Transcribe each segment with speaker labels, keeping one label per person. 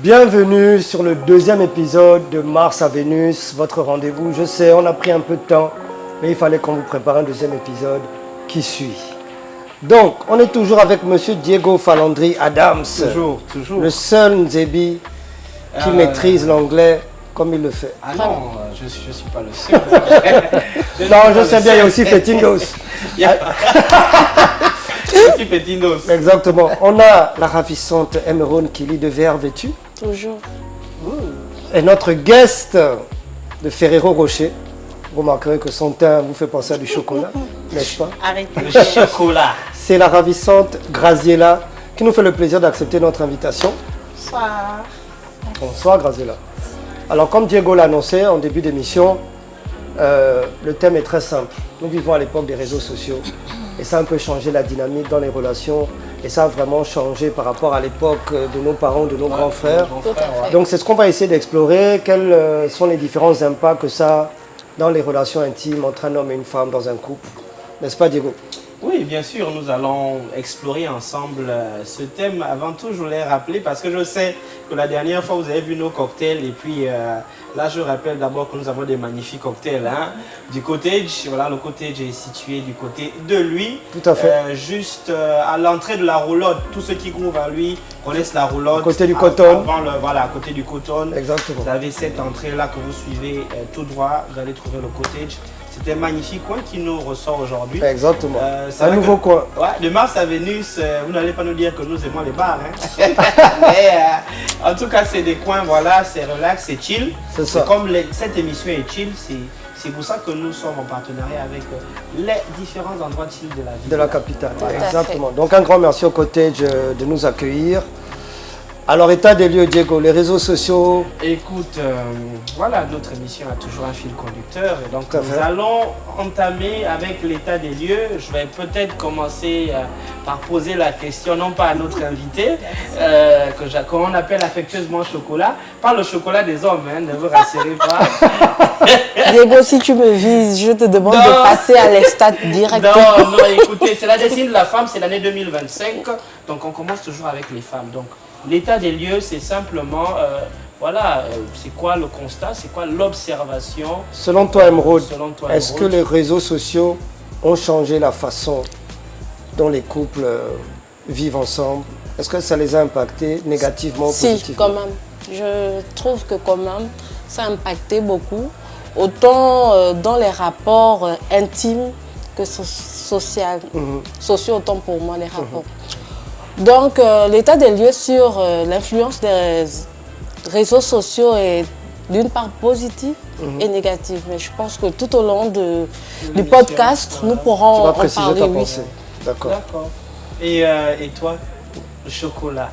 Speaker 1: Bienvenue sur le deuxième épisode de Mars à Vénus, votre rendez-vous. Je sais, on a pris un peu de temps, mais il fallait qu'on vous prépare un deuxième épisode qui suit. Donc, on est toujours avec Monsieur Diego Falandri Adams.
Speaker 2: Toujours.
Speaker 1: Le seul Nzebi qui maîtrise l'anglais comme il le fait.
Speaker 2: Ah non, je suis pas le seul.
Speaker 1: Non, je sais bien, il y a aussi Fetindos.
Speaker 2: Aussi Fetindos.
Speaker 1: Exactement. On a la ravissante Emeraude qui lit de verre vêtu.
Speaker 3: Toujours.
Speaker 1: Et notre guest de Ferrero Rocher. Vous remarquerez que son teint vous fait penser à du chocolat, n'est-ce pas?
Speaker 3: Arrêtez.
Speaker 2: Le chocolat.
Speaker 1: C'est la ravissante Graziella qui nous fait le plaisir d'accepter notre invitation.
Speaker 3: Bonsoir.
Speaker 1: Bonsoir Graziella. Alors comme Diego l'a annoncé en début d'émission, le thème est très simple. Nous vivons à l'époque des réseaux sociaux et ça a un peu changé la dynamique dans les relations et ça a vraiment changé par rapport à l'époque de nos parents, de nos grands frères. Donc c'est ce qu'on va essayer d'explorer, quels sont les différents impacts que ça a dans les relations intimes entre un homme et une femme dans un couple. N'est-ce pas Diego?
Speaker 2: Oui, bien sûr, nous allons explorer ensemble ce thème. Avant tout, je voulais rappeler, parce que je sais que la dernière fois, vous avez vu nos cocktails. Et puis là, je rappelle d'abord que nous avons des magnifiques cocktails du cottage. Voilà, le cottage est situé du côté de lui.
Speaker 1: Tout à fait.
Speaker 2: Juste à l'entrée de la roulotte. Tous ceux qui grouvent à lui connaissent la roulotte.
Speaker 1: À côté du coton.
Speaker 2: Voilà, à côté du coton.
Speaker 1: Exactement.
Speaker 2: Vous avez cette entrée-là que vous suivez tout droit. Vous allez trouver le cottage. C'était un magnifique coin qui nous ressort aujourd'hui.
Speaker 1: Exactement. Un nouveau coin.
Speaker 2: Ouais, de Mars à Vénus, vous n'allez pas nous dire que nous aimons les bars. Mais en tout cas, c'est des coins, voilà, c'est relax, c'est chill.
Speaker 1: C'est ça.
Speaker 2: Comme cette émission est chill, c'est pour ça que nous sommes en partenariat avec les différents endroits chill de la ville.
Speaker 1: De la capitale,
Speaker 2: Voilà.
Speaker 1: exactement. Donc un grand merci au cottage de nous accueillir. Alors, état des lieux, Diego, les réseaux sociaux.
Speaker 2: Écoute, voilà, notre émission a toujours un fil conducteur. Et donc,
Speaker 1: Tout à
Speaker 2: nous
Speaker 1: fait.
Speaker 2: allons entamer avec l'état des lieux. Je vais peut-être commencer par poser la question, non pas à notre invité, qu'on appelle affectueusement chocolat. Pas le chocolat des hommes, ne vous rassurez pas.
Speaker 3: Diego, si tu me vises, je te demande de passer à l'extat directement.
Speaker 2: Non, écoutez, c'est la destinée de la femme, c'est l'année 2025. Donc, on commence toujours avec les femmes. Donc, l'état des lieux, c'est simplement, c'est quoi le constat, c'est quoi l'observation.
Speaker 1: Selon toi, Emeraude,
Speaker 2: Selon toi,
Speaker 1: est-ce que
Speaker 2: Emeraude.
Speaker 1: les réseaux sociaux ont changé la façon dont les couples vivent ensemble? Est-ce que ça les a impactés négativement ou
Speaker 3: Si,
Speaker 1: positivement?
Speaker 3: quand même. Je trouve que quand même, ça a impacté beaucoup. Autant dans les rapports intimes que sociaux. Sociaux, autant pour moi, les rapports. Donc, l'état des lieux sur l'influence des réseaux sociaux est d'une part positive et négative. Mais je pense que tout au long du podcast, nous
Speaker 1: Tu
Speaker 3: pourrons
Speaker 1: vas
Speaker 3: en
Speaker 1: préciser
Speaker 3: parler.
Speaker 1: ta
Speaker 3: Oui.
Speaker 1: pensée. D'accord.
Speaker 2: D'accord. Et toi, le chocolat?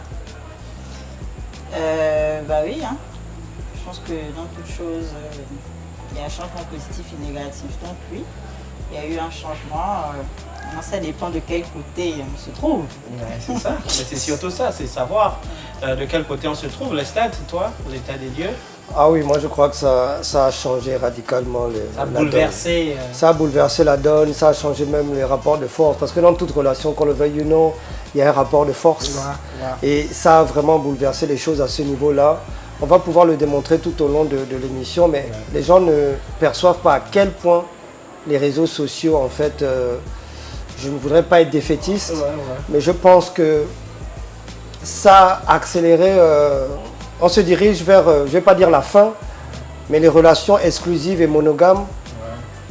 Speaker 4: Oui, je pense que dans toute chose, il y a un changement positif et négatif. Donc oui, il y a eu un changement. Ça dépend de quel côté on se trouve.
Speaker 2: Ouais, c'est ça. Mais c'est surtout ça, c'est savoir de quel côté on se trouve. Les stats, toi, l'état des lieux,
Speaker 1: Ah oui, moi je crois que ça a changé radicalement
Speaker 2: ça a
Speaker 1: la donne.
Speaker 2: bouleversé.
Speaker 1: Ça a bouleversé la donne, ça a changé même les rapports de force. Parce que dans toute relation, qu'on le veuille ou non, il y a un rapport de force. Et ça a vraiment bouleversé les choses à ce niveau-là. On va pouvoir le démontrer tout au long de l'émission, mais les gens ne perçoivent pas à quel point les réseaux sociaux, en fait, je ne voudrais pas être défaitiste, mais je pense que ça a accéléré, on se dirige vers, je ne vais pas dire la fin, mais les relations exclusives et monogames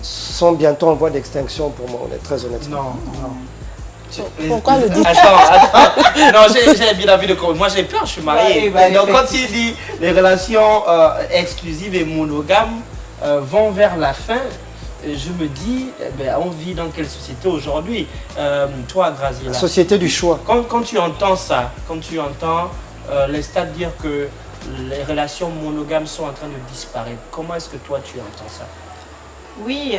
Speaker 1: sont bientôt en voie d'extinction pour moi, on est très honnête.
Speaker 2: Non.
Speaker 3: Pourquoi le dites?
Speaker 2: Attends. Non, j'ai bien envie de comprendre. Moi, j'ai peur, je suis marié.
Speaker 4: Ouais,
Speaker 2: Donc, quand il dit les relations exclusives et monogames vont vers la fin, je me dis, on vit dans quelle société aujourd'hui? Toi, Graziella,
Speaker 1: La société du choix.
Speaker 2: quand tu entends ça, quand tu entends les stats dire que les relations monogames sont en train de disparaître, comment est-ce que toi, tu entends ça?
Speaker 4: Oui,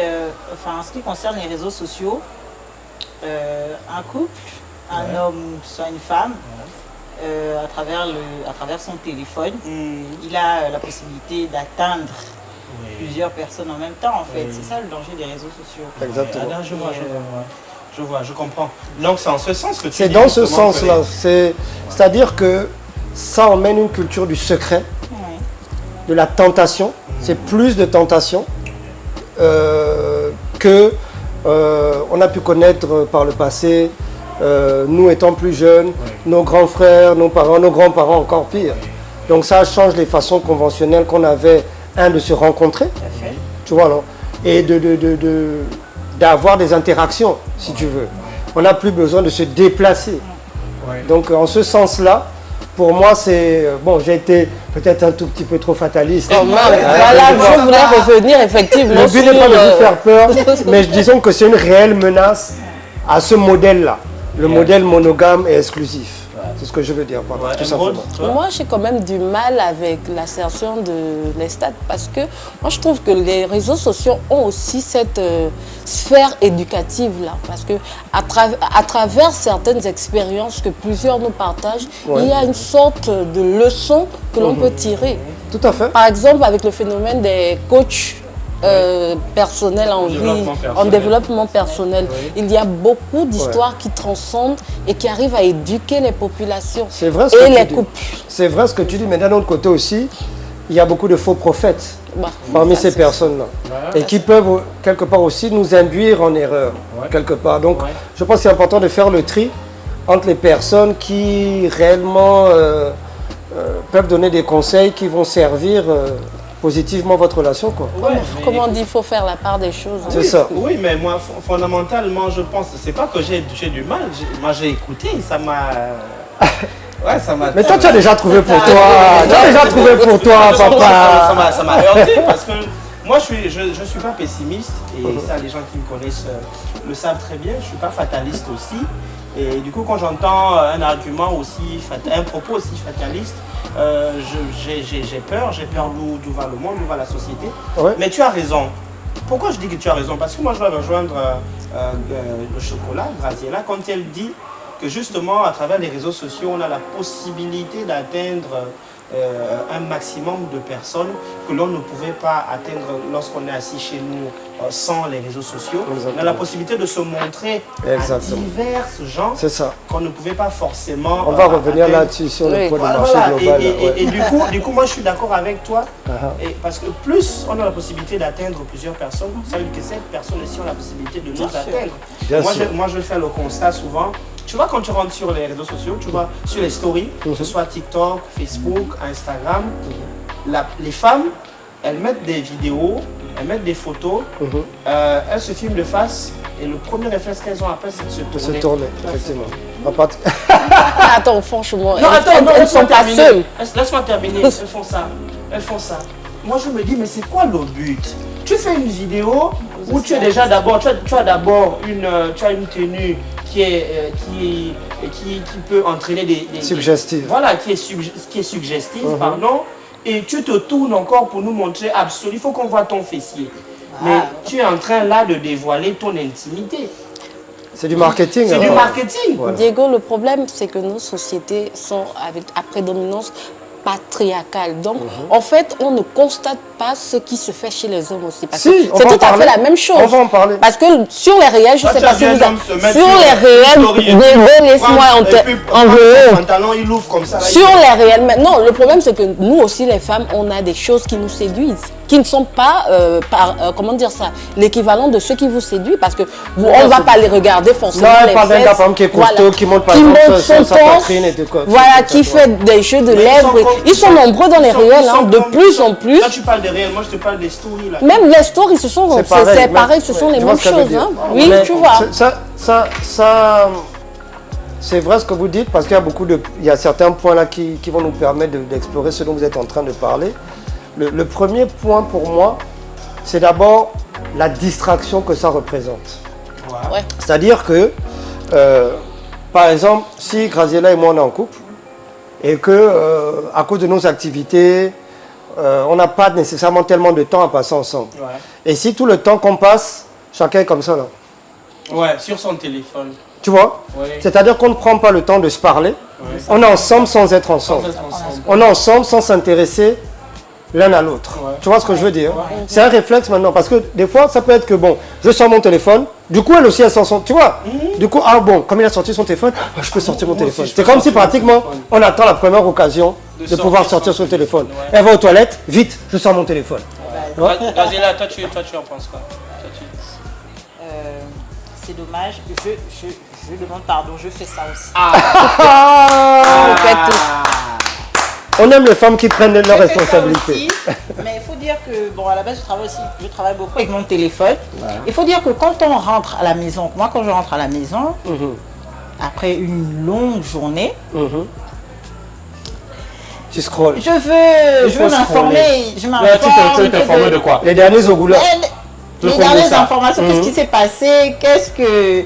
Speaker 4: en ce qui concerne les réseaux sociaux, un couple, un homme, soit une femme, à travers son téléphone, il a la possibilité d'atteindre plusieurs personnes en même temps, en fait. C'est ça le danger des réseaux sociaux.
Speaker 1: Exactement.
Speaker 2: Ah, je vois, je comprends. Donc c'est en ce sens que tu
Speaker 1: C'est
Speaker 2: dis
Speaker 1: dans ce
Speaker 2: justement que
Speaker 1: sens-là. C'est-à-dire que ça emmène une culture du secret, de la tentation. C'est plus de tentation que on a pu connaître par le passé, nous étant plus jeunes, nos grands frères, nos parents, nos grands-parents encore pire. Donc ça change les façons conventionnelles qu'on avait, de se rencontrer, tu vois, non? Et d'avoir des interactions, si tu veux. On n'a plus besoin de se déplacer. Donc en ce sens-là, pour moi, c'est... Bon, j'ai été peut-être un tout petit peu trop fataliste.
Speaker 3: Voilà, je voulais revenir effectivement
Speaker 1: Le but n'est pas de vous faire peur, mais disons que c'est une réelle menace à ce modèle-là. Le modèle monogame et exclusif. C'est ce que je veux dire, tout simplement.
Speaker 3: Moi, j'ai quand même du mal avec l'assertion de Lestat parce que moi, je trouve que les réseaux sociaux ont aussi cette sphère éducative-là. Parce que à travers certaines expériences que plusieurs nous partagent, il y a une sorte de leçon que l'on peut tirer.
Speaker 1: Tout à fait.
Speaker 3: Par exemple, avec le phénomène des coachs personnel en développement personnel. Il y a beaucoup d'histoires qui transcendent et qui arrivent à éduquer les populations et les couples.
Speaker 1: C'est vrai ce que tu dis, mais d'un autre côté aussi, il y a beaucoup de faux prophètes parmi ces personnes-là et qui peuvent quelque part aussi nous induire en erreur, quelque part. Donc, je pense que c'est important de faire le tri entre les personnes qui réellement peuvent donner des conseils qui vont servir positivement votre relation, quoi.
Speaker 3: Comme on dit, il faut faire la part des choses.
Speaker 1: C'est ça.
Speaker 2: Oui, mais moi, fondamentalement, je pense, c'est pas que j'ai du mal. Moi, j'ai écouté, ça m'a... Ouais, ça m'a...
Speaker 1: Mais toi, tu as déjà trouvé pour toi. Tu as déjà trouvé pour toi, papa.
Speaker 2: Ça m'a heurté parce que moi, je suis pas pessimiste. Et ça, les gens qui me connaissent le savent très bien. Je suis pas fataliste aussi. Et du coup, quand j'entends un argument aussi, un propos aussi fataliste, j'ai peur d'où va le monde, d'où va la société. Mais tu as raison. Pourquoi je dis que tu as raison? Parce que moi, je vais rejoindre le chocolat, Graziella, quand elle dit que justement, à travers les réseaux sociaux, on a la possibilité d'atteindre un maximum de personnes que l'on ne pouvait pas atteindre lorsqu'on est assis chez nous sans les réseaux sociaux. Exactement. On a la possibilité de se montrer à divers gens qu'on ne pouvait pas forcément.
Speaker 1: On va revenir là-dessus sur le point de marché global.
Speaker 2: Et du coup, moi je suis d'accord avec toi. Parce que plus on a la possibilité d'atteindre plusieurs personnes, ça veut dire que ces personnes-ci ont la possibilité de nous atteindre. Moi je fais le constat souvent. Tu vois, quand tu rentres sur les réseaux sociaux, tu vois, sur les stories, que ce soit TikTok, Facebook, Instagram, les femmes, elles mettent des vidéos, elles mettent des photos, elles se filment de face et le premier réflexe qu'elles ont après, c'est de se tourner.
Speaker 1: Se tourner, effectivement.
Speaker 3: Attends, franchement,
Speaker 2: non,
Speaker 3: elles sont pas seules.
Speaker 2: Laisse-moi terminer, elles font ça. Moi, je me dis, mais c'est quoi le but? Tu fais une vidéo où tu es déjà d'abord, tu as d'abord tu as une tenue qui peut entraîner des
Speaker 1: suggestive.
Speaker 2: Voilà, qui est suggestive, pardon. Et tu te tournes encore pour nous montrer absolument. Il faut qu'on voit ton fessier. Mais tu es en train là de dévoiler ton intimité.
Speaker 1: C'est du marketing.
Speaker 2: C'est du marketing.
Speaker 3: Voilà. Diego, le problème, c'est que nos sociétés sont à prédominance patriarcale. Donc, en fait, on ne constate pas ce qui se fait chez les hommes aussi. Parce que c'est tout à fait la même chose.
Speaker 1: On va en parler.
Speaker 3: Parce que sur les réels, je ne sais pas si vous avez... Sur les réels, laisse-moi sur les réels, non, le problème, c'est que nous aussi, les femmes, on a des choses qui nous séduisent, qui ne sont pas, comment dire ça, l'équivalent de ceux qui vous séduisent, parce que on ne va pas les regarder forcément.
Speaker 1: Non, les fesses, d'un gars qui est costaud, qui monte par exemple sa poitrine et de quoi.
Speaker 3: Voilà, qui fait des jeux de lèvres. Ils sont nombreux dans les réels, de plus en plus.
Speaker 2: Là, tu parles des réels, moi je te parle des stories. Là.
Speaker 3: Même les stories, c'est pareil, ce sont les mêmes choses. Oui, tu vois.
Speaker 1: Ça, c'est vrai ce que vous dites, parce qu'il y a certains points là qui vont nous permettre d'explorer ce dont vous êtes en train de parler. Le premier point pour moi, c'est d'abord la distraction que ça représente.
Speaker 3: Ouais.
Speaker 1: C'est-à-dire que, par exemple, si Graziella et moi on est en couple, et que à cause de nos activités, on n'a pas nécessairement tellement de temps à passer ensemble. Ouais. Et si tout le temps qu'on passe, chacun est comme ça là.
Speaker 2: Ouais, sur son téléphone.
Speaker 1: Tu vois? Oui. C'est-à-dire qu'on ne prend pas le temps de se parler. Oui, on est ensemble sans être ensemble. On est ensemble sans s'intéresser l'un à l'autre.
Speaker 2: Ouais.
Speaker 1: Tu vois ce que je veux dire? C'est un réflexe maintenant. Parce que des fois, ça peut être que, bon, je sors mon téléphone. Du coup, elle aussi, elle sort son... Tu vois? Du coup, ah bon, comme il a sorti son téléphone, je peux sortir mon téléphone. C'est comme si pratiquement, on attend la première occasion de pouvoir sortir son téléphone.
Speaker 2: Ouais.
Speaker 1: Elle va aux toilettes, vite, je sors mon téléphone.
Speaker 2: Gazella, toi, tu en penses quoi?
Speaker 4: C'est dommage. Je demande pardon, je fais ça aussi.
Speaker 1: Ah, on aime les femmes qui prennent leurs
Speaker 4: Je fais ça
Speaker 1: responsabilités.
Speaker 4: aussi, mais il faut dire que, bon, à la base, je travaille beaucoup avec mon téléphone. Il faut dire que quand on rentre à la maison, moi, quand je rentre à la maison, après une longue journée,
Speaker 1: Tu scrolles.
Speaker 4: je veux m'informer. Je m'informe.
Speaker 2: Tu veux t'informer de quoi?
Speaker 1: Les derniers ogouleurs.
Speaker 4: Les dernières informations, qu'est-ce qui s'est passé, qu'est-ce que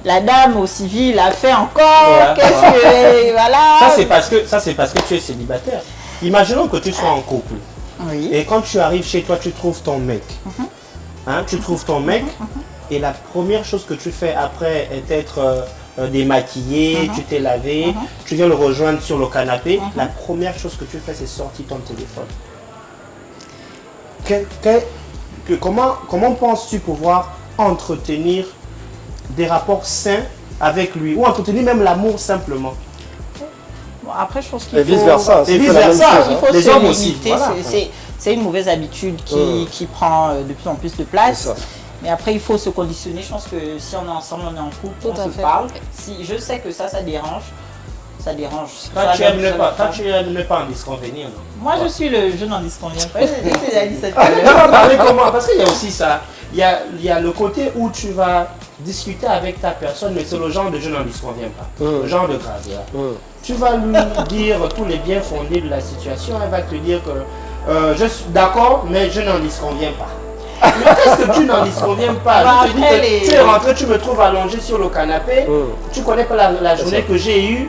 Speaker 4: la dame au civil a fait encore, qu'est-ce que... Voilà.
Speaker 2: Ça, c'est parce que tu es célibataire. Imaginons que tu sois en couple.
Speaker 4: Oui.
Speaker 2: Et quand tu arrives chez toi, tu trouves ton mec. Hein, tu trouves ton mec et la première chose que tu fais après est d'être démaquillé, tu t'es lavé, tu viens le rejoindre sur le canapé. La première chose que tu fais, c'est sortir ton téléphone. Comment penses-tu pouvoir entretenir des rapports sains avec lui ou entretenir même l'amour simplement?
Speaker 4: Bon, après, je pense qu'il
Speaker 1: Et
Speaker 4: faut...
Speaker 1: vice-versa.
Speaker 2: Et vice-versa.
Speaker 4: Il faut
Speaker 2: Les
Speaker 4: se
Speaker 2: hommes aussi,
Speaker 4: limiter.
Speaker 2: voilà.
Speaker 4: C'est une mauvaise habitude qui prend de plus en plus de place.
Speaker 1: C'est ça.
Speaker 4: Mais après, il faut se conditionner. Je pense que si on est ensemble, on est en couple,
Speaker 3: Tout
Speaker 4: on
Speaker 3: à
Speaker 4: se
Speaker 3: fait.
Speaker 4: parle. Si je sais que ça dérange, ça dérange.
Speaker 2: Toi, tu aimes ne pas en disconvenir, non?
Speaker 4: Moi, je suis le je n'en disconviens pas. J'ai déjà dit cette
Speaker 2: On va parler comment? Parce qu'il y a aussi ça. Il y a le côté où tu vas discuter avec ta personne, mais c'est le genre de je n'en disconviens pas. Le genre de grâce. Tu vas lui dire tous les biens fondés de la situation. Elle va te dire que je suis d'accord, mais je n'en disconviens pas. Mais qu'est-ce que tu n'en disconviens pas?
Speaker 4: Bah,
Speaker 2: Je te dis que tu es rentré, tu me trouves allongé sur le canapé. Tu connais pas la journée que j'ai eue.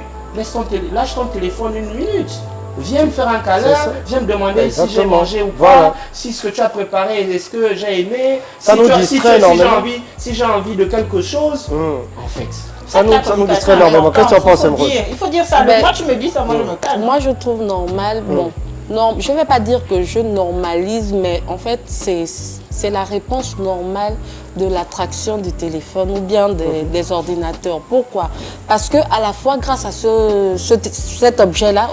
Speaker 2: Lâche ton téléphone une minute. Viens me faire un câlin, viens me demander si j'ai mangé ou pas,
Speaker 1: Voilà.
Speaker 2: si ce que tu as préparé, est-ce que j'ai aimé,
Speaker 1: Ça nous distrait énormément.
Speaker 2: si j'ai envie de quelque chose, en fait.
Speaker 1: Ça nous distrait énormément. Qu'est-ce que tu en penses, Emeraude?
Speaker 4: Il faut dire ça.
Speaker 3: Ben,
Speaker 4: Moi, tu me dis ça, moi, je me calme.
Speaker 3: Moi, je trouve normal. Bon, non, je ne vais pas dire que je normalise, mais en fait, c'est la réponse normale de l'attraction du téléphone ou bien des ordinateurs. Pourquoi? Parce que à la fois, grâce à cet objet-là,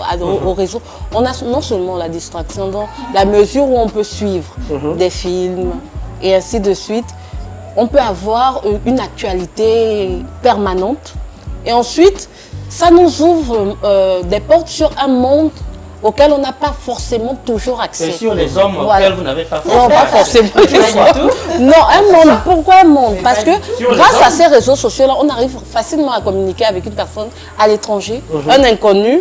Speaker 3: au réseau, on a non seulement la distraction, dans la mesure où on peut suivre des films et ainsi de suite, on peut avoir une actualité permanente. Et ensuite, ça nous ouvre des portes sur un monde auquel on n'a pas forcément toujours accès.
Speaker 2: C'est sur les hommes
Speaker 3: Voilà.
Speaker 2: auxquels vous n'avez pas forcément
Speaker 3: Non, pas forcément. Non, un monde. Pourquoi un monde? Parce que grâce à ces réseaux sociaux-là, on arrive facilement à communiquer avec une personne à l'étranger, un inconnu,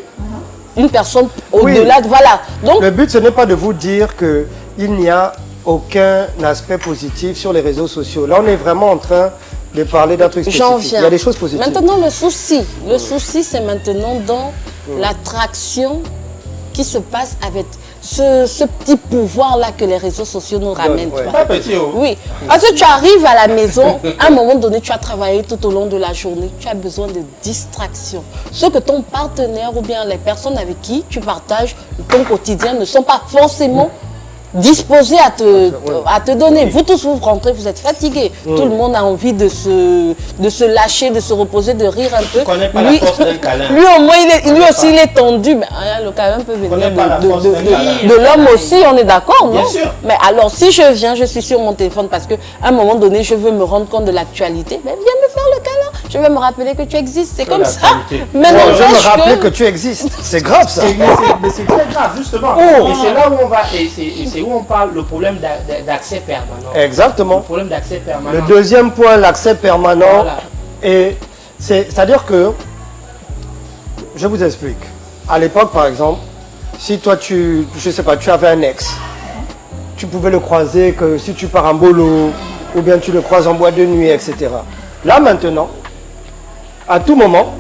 Speaker 3: une personne au-delà. Voilà. Donc,
Speaker 1: Le but, ce n'est pas de vous dire qu'il n'y a aucun aspect positif sur les réseaux sociaux. Là, on est vraiment en train de parler d'un truc
Speaker 3: j'en
Speaker 1: spécifique.
Speaker 3: viens.
Speaker 1: Il y a des choses positives.
Speaker 3: Maintenant, le souci, c'est maintenant dans l'attraction qui se passe avec ce petit pouvoir-là que les réseaux sociaux nous ramènent.
Speaker 1: ouais.
Speaker 3: tu vois.
Speaker 2: Pas petit, oh.
Speaker 3: Oui, parce que tu arrives à la maison, à un moment donné, tu as travaillé tout au long de la journée, tu as besoin de distraction. Ce que ton partenaire ou bien les personnes avec qui tu partages ton quotidien ne sont pas forcément disposés à te donner. Vous tous, vous rentrez, vous êtes fatigués. Tout le monde a envie de se lâcher, de se reposer, de rire un peu.
Speaker 2: Je connais pas la force d'un câlin.
Speaker 3: Lui, au moins, lui aussi, il est tendu. Mais, le câlin peut venir
Speaker 2: connais pas la force d'un câlin.
Speaker 3: de l'homme aussi, on est d'accord, non?
Speaker 2: Bien sûr.
Speaker 3: Mais alors, si je viens, je suis sur mon téléphone parce qu'à un moment donné, je veux me rendre compte de l'actualité, ben, viens me faire le câlin. Je vais me rappeler que tu existes. C'est comme ça. Mais
Speaker 1: Bon, je vais me
Speaker 3: n'empêche
Speaker 1: rappeler que tu existes. C'est grave, ça.
Speaker 2: Mais c'est très grave, justement. Et c'est là où on va, et c'est où on parle le problème d'accès permanent.
Speaker 1: Exactement.
Speaker 2: Le problème d'accès permanent.
Speaker 1: Le deuxième point, l'accès permanent.
Speaker 2: Voilà.
Speaker 1: Et c'est-à-dire que, je vous explique. À l'époque, par exemple, si toi, je sais pas, tu avais un ex, tu pouvais le croiser que si tu pars en bolo, ou bien tu le croises en boîte de nuit, etc. Là, maintenant, à tout moment,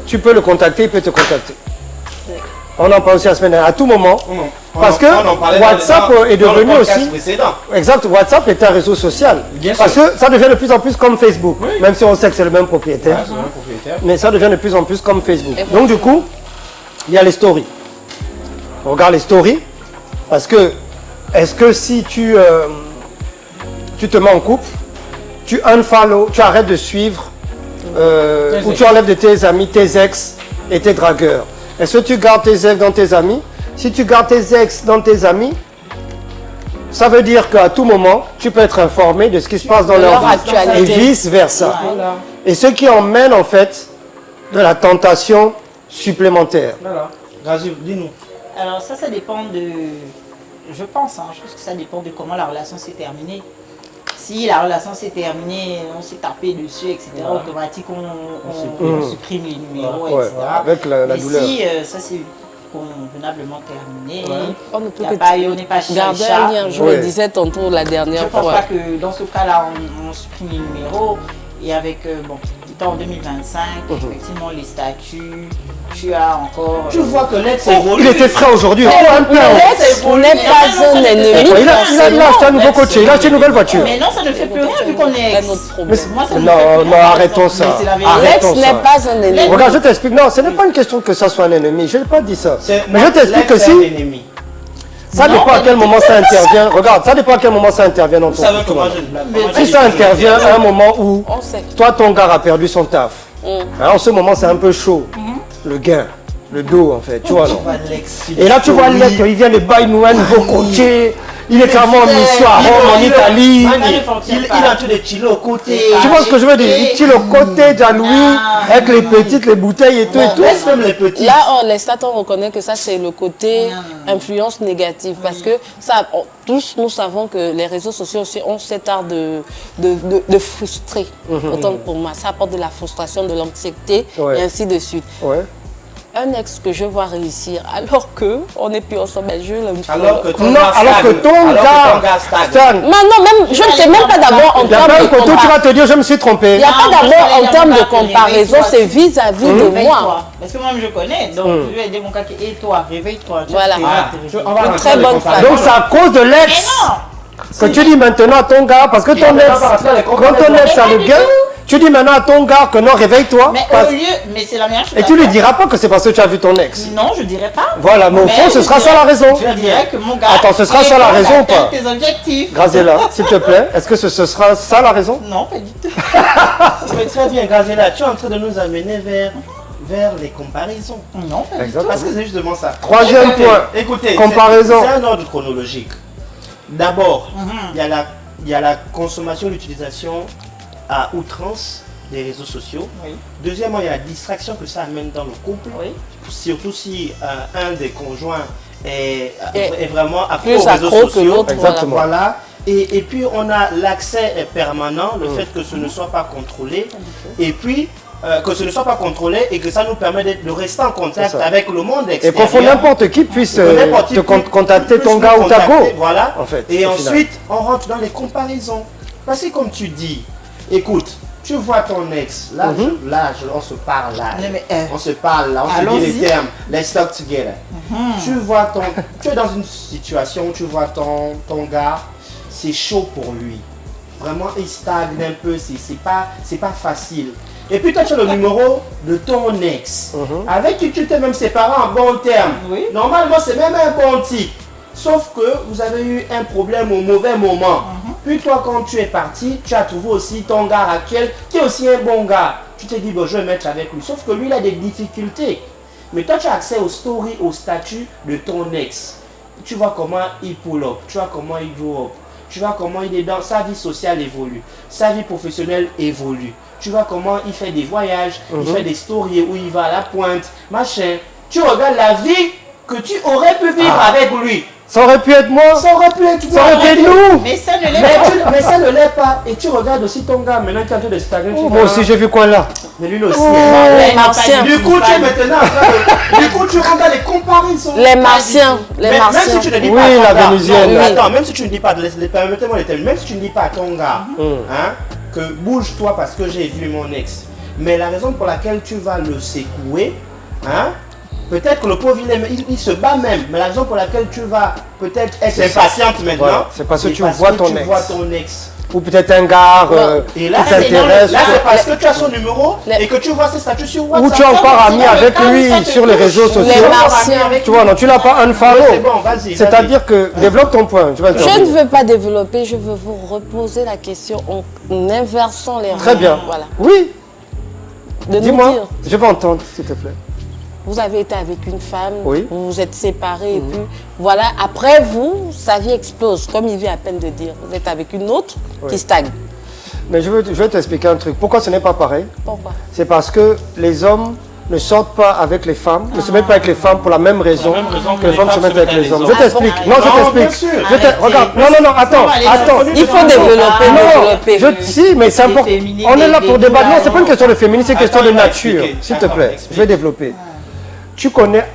Speaker 1: tu peux le contacter, il peut te contacter. On en parle aussi la semaine dernière, à tout moment. Parce que WhatsApp est devenu aussi... Exact, WhatsApp est un réseau social.
Speaker 2: Bien
Speaker 1: Parce
Speaker 2: sûr.
Speaker 1: que ça devient de plus en plus comme Facebook.
Speaker 2: Oui.
Speaker 1: Même si on sait que c'est le même propriétaire.
Speaker 2: C'est un propriétaire.
Speaker 1: Mais ça devient de plus en plus comme Facebook.
Speaker 3: Et
Speaker 1: Donc du coup, il y a les stories. On regarde les stories. Parce que, est-ce que si tu te mets en couple, tu unfollow, tu arrêtes de suivre, ou tu enlèves de tes amis, tes ex et tes dragueurs. Est-ce que tu gardes tes ex dans tes amis? Si tu gardes tes ex dans tes amis, ça veut dire qu'à tout moment, tu peux être informé de ce qui se passe dans leur vie. Et vice-versa.
Speaker 2: Voilà.
Speaker 1: Et ce qui emmène en fait de la tentation supplémentaire.
Speaker 2: Voilà. Gazou, dis-nous.
Speaker 4: Alors ça dépend de... Je pense que ça dépend de comment la relation s'est terminée. Si la relation s'est terminée, on s'est tapé dessus, etc., automatiquement on supprime les numéros, etc.
Speaker 1: Avec la douleur.
Speaker 4: Si ça c'est convenablement terminé,
Speaker 3: On ne peut
Speaker 4: on n'est pas
Speaker 3: garder un lien. Je le disais tantôt la dernière fois.
Speaker 4: Je ne pense pas que dans ce cas-là, on supprime les numéros. Et avec, en 2025, effectivement, les statuts, tu as encore...
Speaker 2: Tu vois que l'ex évolue.
Speaker 1: Il était frais aujourd'hui.
Speaker 3: L'ex n'est pas un ennemi.
Speaker 1: Il a acheté un nouveau coach, il a acheté une nouvelle voiture.
Speaker 4: Mais non, ça ne fait plus rien vu qu'on est ex. Moi, ça
Speaker 1: non, arrêtons ça.
Speaker 3: L'ex n'est pas un ennemi.
Speaker 1: Regarde, je t'explique. Non, ce n'est pas une question que ça soit un ennemi. Je n'ai pas dit ça. Mais je t'explique que si... Ça dépend à quel moment ça intervient. Regarde, ça dépend à quel moment ça intervient dans ton couple. Si ça intervient à un moment où toi, ton gars a perdu son taf, en ce moment, c'est un peu chaud. Le gain, le dos, en fait. Tu vois, non? Et là, tu vois, il vient de bailler nous un nouveau coaché. Il est carrément en mission à Rome, en Italie.
Speaker 2: Il est en train de chiller au côté.
Speaker 1: Tu vois ce que je veux dire? Il chille au côté d'Aloui, avec les petites, les bouteilles et tout.
Speaker 2: Laisse même les petits.
Speaker 3: Là, les stats, on reconnaît que ça, c'est le côté influence négative. Parce que ça, tous, nous savons que les réseaux sociaux aussi ont cet art de frustrer. Autant que pour moi, ça apporte de la frustration, de l'anxiété et ainsi de suite. Un ex que je vois réussir alors que on n'est plus ensemble, je l'aime.
Speaker 2: Alors que ton
Speaker 1: gars stagne.
Speaker 3: Non, même, je ne sais même pas d'abord en termes de comparaison.
Speaker 1: Tu vas te dire, je me suis trompé.
Speaker 3: Il n'y a pas d'abord en termes de comparaison, c'est vis-à-vis de moi.
Speaker 4: Parce que moi, je connais. Donc, je vais aider mon cas et toi, réveille-toi.
Speaker 3: Voilà.
Speaker 2: Une
Speaker 3: très bonne phrase.
Speaker 1: Donc, c'est à cause de l'ex que tu dis maintenant à ton gars, parce que ton ex, quand ton ex a le gain, tu dis maintenant à ton gars que non, réveille-toi.
Speaker 4: Mais au lieu, mais c'est la meilleure chose.
Speaker 1: Et tu lui diras pas que c'est parce que tu as vu ton ex.
Speaker 4: Non, je dirais pas.
Speaker 1: Voilà, mais au fond, ce sera ça la raison.
Speaker 4: Je dirais que mon gars.
Speaker 1: Attends, ce sera ça la raison ou pas?
Speaker 4: Tes objectifs.
Speaker 1: Graziella, s'il te plaît, est-ce que ce sera ça la raison?
Speaker 4: Non, pas du tout.
Speaker 2: Mais très bien, Graziella, tu es en train de nous amener vers les comparaisons.
Speaker 4: Non, pas du tout.
Speaker 2: Parce que c'est justement ça.
Speaker 1: Troisième point.
Speaker 2: Écoutez,
Speaker 1: comparaison.
Speaker 2: C'est un ordre chronologique. D'abord, il y a la consommation, l'utilisation à outrance des réseaux sociaux. Deuxièmement, il y a la distraction que ça amène dans le couple. Surtout si un des conjoints est vraiment accro aux réseaux sociaux.
Speaker 1: Exactement.
Speaker 2: Voilà. Et puis on a l'accès permanent, le fait que ce ne soit pas contrôlé. Et puis que ce ne soit pas contrôlé et que ça nous permet de rester en contact avec le monde extérieur.
Speaker 1: Et pour que n'importe qui puisse te contacter ton gars ou ta go.
Speaker 2: Voilà.
Speaker 1: En fait,
Speaker 2: et ensuite, on rentre dans les comparaisons. Parce que comme tu dis, écoute, tu vois ton ex, là, on se parle là. On se parle là, on se dit les termes. Let's talk together. Tu es dans une situation où tu vois ton gars, c'est chaud pour lui. Vraiment, il stagne un peu, c'est pas facile. Et puis toi, tu as le numéro de ton ex, avec qui tu t'es même séparé en bon terme. Normalement, c'est même un bon type. Sauf que vous avez eu un problème au mauvais moment. Puis toi, quand tu es parti, tu as trouvé aussi ton gars Raquel, qui est aussi un bon gars. Tu t'es dit, bon, je vais me mettre avec lui. Sauf que lui, il a des difficultés. Mais toi, tu as accès aux stories, au statut de ton ex. Tu vois comment il pull up, tu vois comment il grow up. Tu vois comment il est dans sa vie sociale évolue, sa vie professionnelle évolue. Tu vois comment il fait des voyages, il fait des stories où il va à la pointe, machin. Tu regardes la vie que tu aurais pu vivre avec lui.
Speaker 1: Ça aurait pu être moi.
Speaker 2: Ça aurait pu être moi.
Speaker 1: Ça aurait pu être nous.
Speaker 4: Mais ça ne l'est pas.
Speaker 2: Mais ça ne l'est pas. Et tu regardes aussi ton gars, maintenant tu es en train de stagner.
Speaker 1: Moi aussi j'ai vu quoi là.
Speaker 2: Mais lui aussi.
Speaker 3: Les martiens.
Speaker 2: Du coup, tu es maintenant en train de... Du coup, tu rentres dans les comparaisons.
Speaker 3: Les martiens.
Speaker 2: Même si tu ne dis pas
Speaker 1: oui,
Speaker 2: à ton
Speaker 1: la vénusienne.
Speaker 2: gars. Attends, même si tu ne dis pas, permettez-moi les termes, même si tu ne dis pas à ton gars, que bouge-toi parce que j'ai vu mon ex. Mais la raison pour laquelle tu vas le secouer, peut-être que le pauvre il se bat même, mais la raison pour laquelle tu vas peut-être être impatiente maintenant,
Speaker 1: c'est parce que tu vois ton ex. ou peut-être un gars
Speaker 2: Et là,
Speaker 1: qui t'intéresse.
Speaker 2: là, c'est parce que tu as son numéro et que tu vois ses statuts sur WhatsApp.
Speaker 1: Ou tu es encore ami avec lui sur les réseaux sociaux. Tu vois, non, tu n'as pas un follow.
Speaker 2: C'est bon, vas-y.
Speaker 1: C'est-à-dire que, développe ton point.
Speaker 3: Je ne veux pas développer, je veux vous reposer la question en inversant les rôles.
Speaker 1: Très bien.
Speaker 3: Voilà.
Speaker 1: Oui,
Speaker 3: De nous
Speaker 1: dis-moi,
Speaker 3: dire,
Speaker 1: je veux entendre, s'il te plaît.
Speaker 3: vous avez été avec une femme,
Speaker 1: Oui.
Speaker 3: vous vous êtes séparés et puis voilà, après vous, sa vie explose, comme il vient à peine de dire. Vous êtes avec une autre qui stagne.
Speaker 1: Mais je vais t'expliquer un truc. Pourquoi ce n'est pas pareil?
Speaker 3: Pourquoi?
Speaker 1: C'est parce que les hommes ne sortent pas avec les femmes, ne se mettent pas avec les femmes pour la même raison, que les femmes se mettent avec les hommes. Je t'explique. Non, je t'explique. Regarde. Non, attends.
Speaker 3: Il faut développer.
Speaker 1: Si, mais c'est important. On est là pour débattre. Non, c'est pas une question de féminisme, c'est une question de nature. S'il te plaît, je vais développer. Tu connais,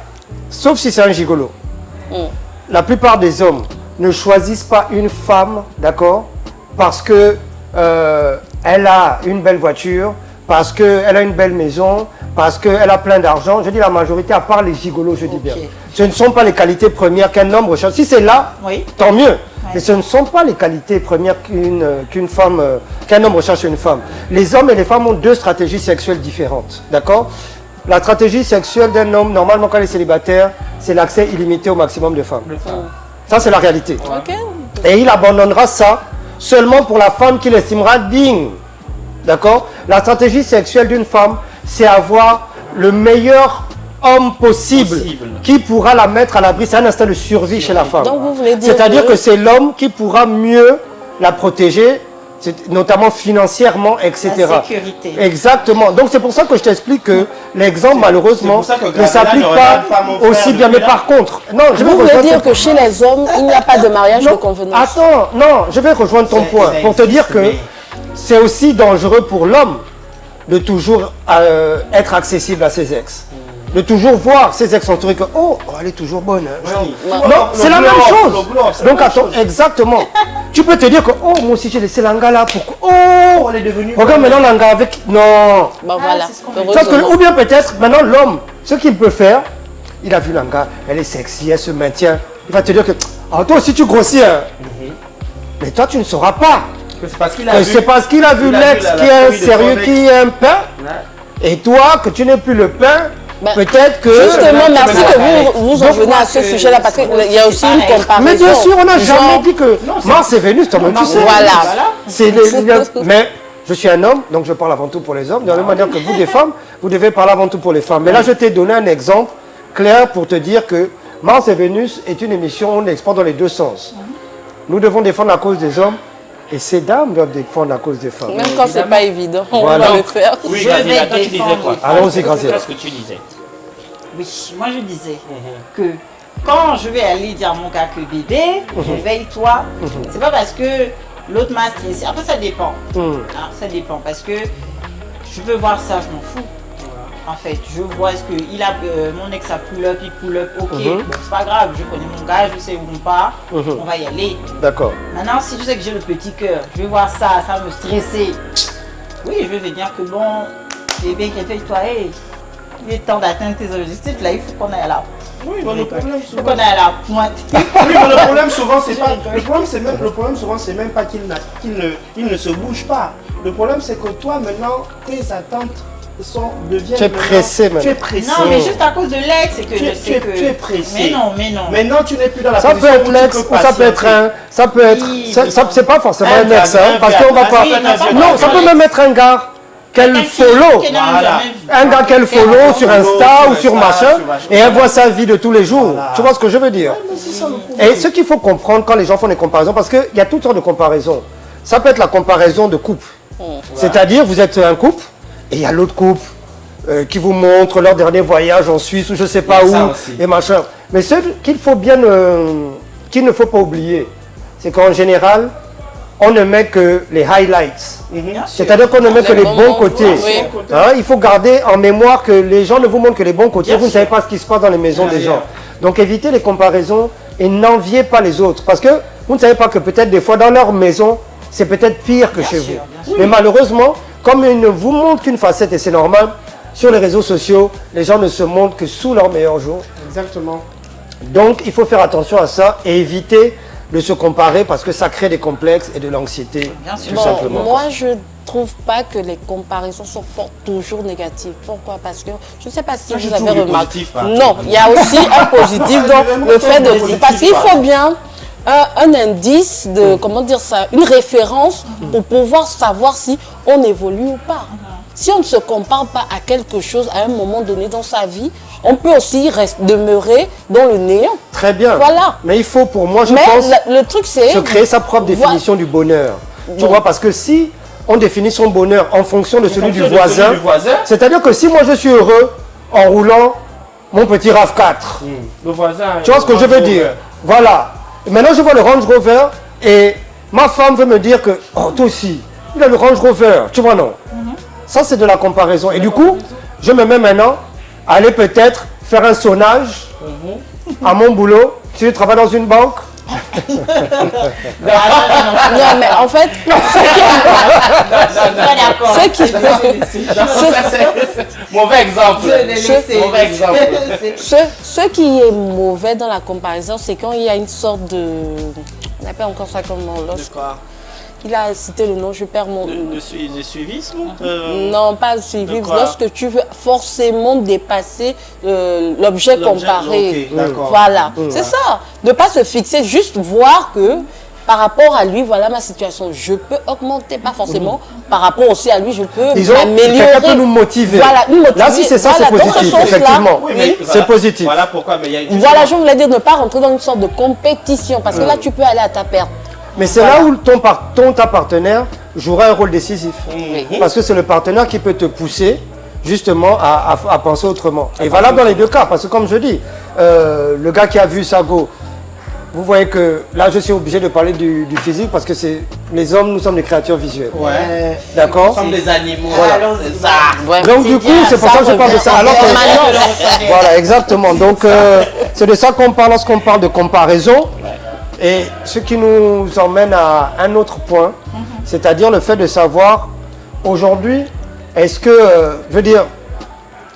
Speaker 1: sauf si c'est un gigolo. La plupart des hommes ne choisissent pas une femme, d'accord, parce que elle a une belle voiture, parce qu'elle a une belle maison, parce qu'elle a plein d'argent. Je dis la majorité, à part les gigolos, je dis bien. Ce ne sont pas les qualités premières qu'un homme recherche. Si c'est là, tant mieux. Mais ce ne sont pas les qualités premières qu'un homme recherche chez une femme. Les hommes et les femmes ont deux stratégies sexuelles différentes, d'accord? La stratégie sexuelle d'un homme, normalement quand il est célibataire, c'est l'accès illimité au maximum de femmes. Ça, c'est la réalité.
Speaker 3: Ok.
Speaker 1: Et il abandonnera ça seulement pour la femme qu'il estimera digne. D'accord? La stratégie sexuelle d'une femme, c'est avoir le meilleur homme possible qui pourra la mettre à l'abri. C'est un instinct de survie chez la femme.
Speaker 3: Donc vous voulez dire
Speaker 1: C'est-à-dire que c'est l'homme qui pourra mieux la protéger, notamment financièrement, etc.
Speaker 4: La sécurité.
Speaker 1: Exactement. Donc c'est pour ça que je t'explique que l'exemple, malheureusement, ne s'applique pas aussi bien. Mais par contre, non, je vais
Speaker 3: Vous voulez
Speaker 1: rejoindre
Speaker 3: dire que chez les hommes, il n'y a pas de mariage de convenance?
Speaker 1: Attends, non, je vais rejoindre ton point pour te dire que c'est aussi dangereux pour l'homme de toujours être accessible à ses ex. De toujours voir ses ex entourés que oh, elle est toujours bonne. Hein. Non, c'est la même chose. Donc attends, exactement. Tu peux te dire que oh, moi aussi j'ai laissé l'anga là. Pourquoi? Oh, elle est devenue. Regarde maintenant l'anga avec. Non.
Speaker 3: Bon, voilà.
Speaker 1: Ou bien peut-être maintenant l'homme, ce qu'il peut faire, il a vu l'anga, elle est sexy, elle se maintient. Il va te dire que ah, toi aussi tu grossis. Hein. Mais toi tu ne sauras pas.
Speaker 2: C'est parce
Speaker 1: qu'il a vu l'ex qui est un sérieux, qui est un pain. Et toi, que tu n'es plus le pain, peut-être que...
Speaker 3: Justement, merci que vous en venez à ce sujet-là, parce qu'il y a aussi une comparaison.
Speaker 1: Mais bien sûr, on n'a jamais dit que Mars et Vénus, toi-même tu sais.
Speaker 3: Voilà.
Speaker 1: Mais je suis un homme, donc je parle avant tout pour les hommes. De la même manière que vous, des femmes, vous devez parler avant tout pour les femmes. Mais là, je t'ai donné un exemple clair pour te dire que Mars et Vénus est une émission où on exporte dans les deux sens. Nous devons défendre la cause des hommes. Et ces dames doivent défendre la cause des femmes.
Speaker 3: Même quand c'est pas évident, on va le faire.
Speaker 4: Oui, je vais défendre.
Speaker 1: Allons-y, Graciela.
Speaker 2: Qu'est-ce que tu disais?
Speaker 4: Oui, moi je disais que quand je vais aller dire à mon gars que bébé, réveille-toi, c'est pas parce que l'autre m'a stressé. Après, ça dépend. Ça dépend parce que je peux voir ça, je m'en fous. En fait, je vois ce que mon ex a pull-up, ok, bon, c'est pas grave, je connais mon gars, je sais où on part, on va y aller.
Speaker 1: D'accord.
Speaker 4: Maintenant, si je sais que j'ai le petit cœur, je vais voir ça, ça va me stresser. Oui, je vais dire que bon, bébé, réveille-toi, il est temps d'atteindre tes objectifs, là, il faut qu'on aille à la
Speaker 2: Oui, mais le problème souvent...
Speaker 4: qu'on aille à la pointe.
Speaker 2: Oui, mais le problème souvent, c'est pas... c'est même pas qu'il ne se bouge pas. Le problème, c'est que toi, maintenant, tes attentes deviennent...
Speaker 1: Tu es pressé maintenant.
Speaker 2: Tu es pressé.
Speaker 4: Non, mais juste à cause de l'ex, c'est que je sais que...
Speaker 2: Tu es pressé.
Speaker 4: Mais non.
Speaker 2: Maintenant, tu n'es plus dans la
Speaker 1: ça
Speaker 2: position
Speaker 1: peut être l'ex, ou ça peut être un... Ça peut être... C'est pas forcément un ex, hein, parce qu'on va pas... Non, ça peut même être un gars qu'elle follow. Un gars qu'elle follow sur Insta ou sur machin, et elle voit sa vie de tous les jours. Tu vois ce que je veux dire? Et ce qu'il faut comprendre quand les gens font des comparaisons, parce qu'il y a toutes sortes de comparaisons. Ça peut être la comparaison de couple. C'est-à-dire, vous êtes un couple, et il y a l'autre couple qui vous montre leur dernier voyage en Suisse ou je ne sais pas où, et machin. Mais ce qu'il faut bien, qu'il ne faut pas oublier, c'est qu'en général, on ne met que les highlights. C'est-à-dire qu'on ne met que les bons côtés. Hein, il faut garder en mémoire que les gens ne vous montrent que les bons côtés. Vous ne savez pas ce qui se passe dans les maisons des gens. Donc évitez les comparaisons et n'enviez pas les autres. Parce que vous ne savez pas que peut-être des fois dans leur maison, c'est peut-être pire que chez vous. Mais malheureusement, comme ils ne vous montrent qu'une facette, et c'est normal, sur les réseaux sociaux, les gens ne se montrent que sous leur meilleur jour.
Speaker 2: Exactement.
Speaker 1: Donc, il faut faire attention à ça et éviter de se comparer parce que ça crée des complexes et de l'anxiété, tout simplement.
Speaker 3: Moi, je ne trouve pas que les comparaisons sont toujours négatives. Pourquoi? Parce que je ne sais pas si vous avez remarqué. Non, il y a aussi un positif dans le fait de... Parce qu'il faut bien un indice de, comment dire ça, une référence pour pouvoir savoir si on évolue ou pas. Si on ne se compare pas à quelque chose à un moment donné dans sa vie, on peut aussi demeurer dans le néant.
Speaker 1: Très bien.
Speaker 3: Voilà.
Speaker 1: Mais il faut, pour moi, je pense,
Speaker 3: le truc, c'est
Speaker 1: se créer sa propre définition du bonheur. Tu vois, parce que si on définit son bonheur en fonction de celui du voisin, c'est-à-dire que si moi je suis heureux en roulant mon petit RAV4,
Speaker 2: le voisin,
Speaker 1: tu vois ce que je veux dire? Voilà. Et maintenant, je vois le Range Rover et ma femme veut me dire que, oh, toi aussi, il a le Range Rover. Tu vois, non? Ça, c'est de la comparaison. Et du coup, je me mets maintenant à aller peut-être faire un sonnage à mon boulot. Si je travaille dans une banque.
Speaker 3: Non, mais en fait,
Speaker 2: mauvais exemple.
Speaker 3: Ce qui est mauvais dans la comparaison, c'est quand il y a une sorte de... On appelle encore ça comment? Il a cité le nom, je perds mon...
Speaker 2: De suivisme
Speaker 3: Non, pas le suivisme. Lorsque tu veux forcément dépasser l'objet comparé. Voilà, c'est ça. Ne pas se fixer, juste voir que par rapport à lui, voilà ma situation. Je peux augmenter, pas forcément. Par rapport aussi à lui, je peux m'améliorer.
Speaker 1: Quelqu'un peut nous motiver.
Speaker 3: Voilà, nous motiver.
Speaker 1: Là, si c'est ça, c'est positif, effectivement.
Speaker 2: Oui,
Speaker 1: c'est positif.
Speaker 2: Voilà pourquoi. Mais il y a une
Speaker 3: voilà, je voulais dire ne pas rentrer dans une sorte de compétition. Parce que là, tu peux aller à ta perte.
Speaker 1: Mais c'est là où ta partenaire jouera un rôle décisif. Parce que c'est le partenaire qui peut te pousser justement à penser autrement. Et valable dans les deux cas, parce que comme je dis, le gars qui a vu Sago, vous voyez que là je suis obligé de parler du physique parce que les hommes, nous sommes des créatures visuelles.
Speaker 2: Ouais.
Speaker 1: D'accord?
Speaker 2: Nous sommes des animaux.
Speaker 1: Voilà.
Speaker 2: C'est ça.
Speaker 3: Ouais.
Speaker 1: Donc du coup, c'est pour ça que je parle de ça. Alors que, voilà, exactement. Donc c'est de ça qu'on parle lorsqu'on parle de comparaison. Et ce qui nous emmène à un autre point, c'est-à-dire le fait de savoir, aujourd'hui, est-ce que, je veux dire,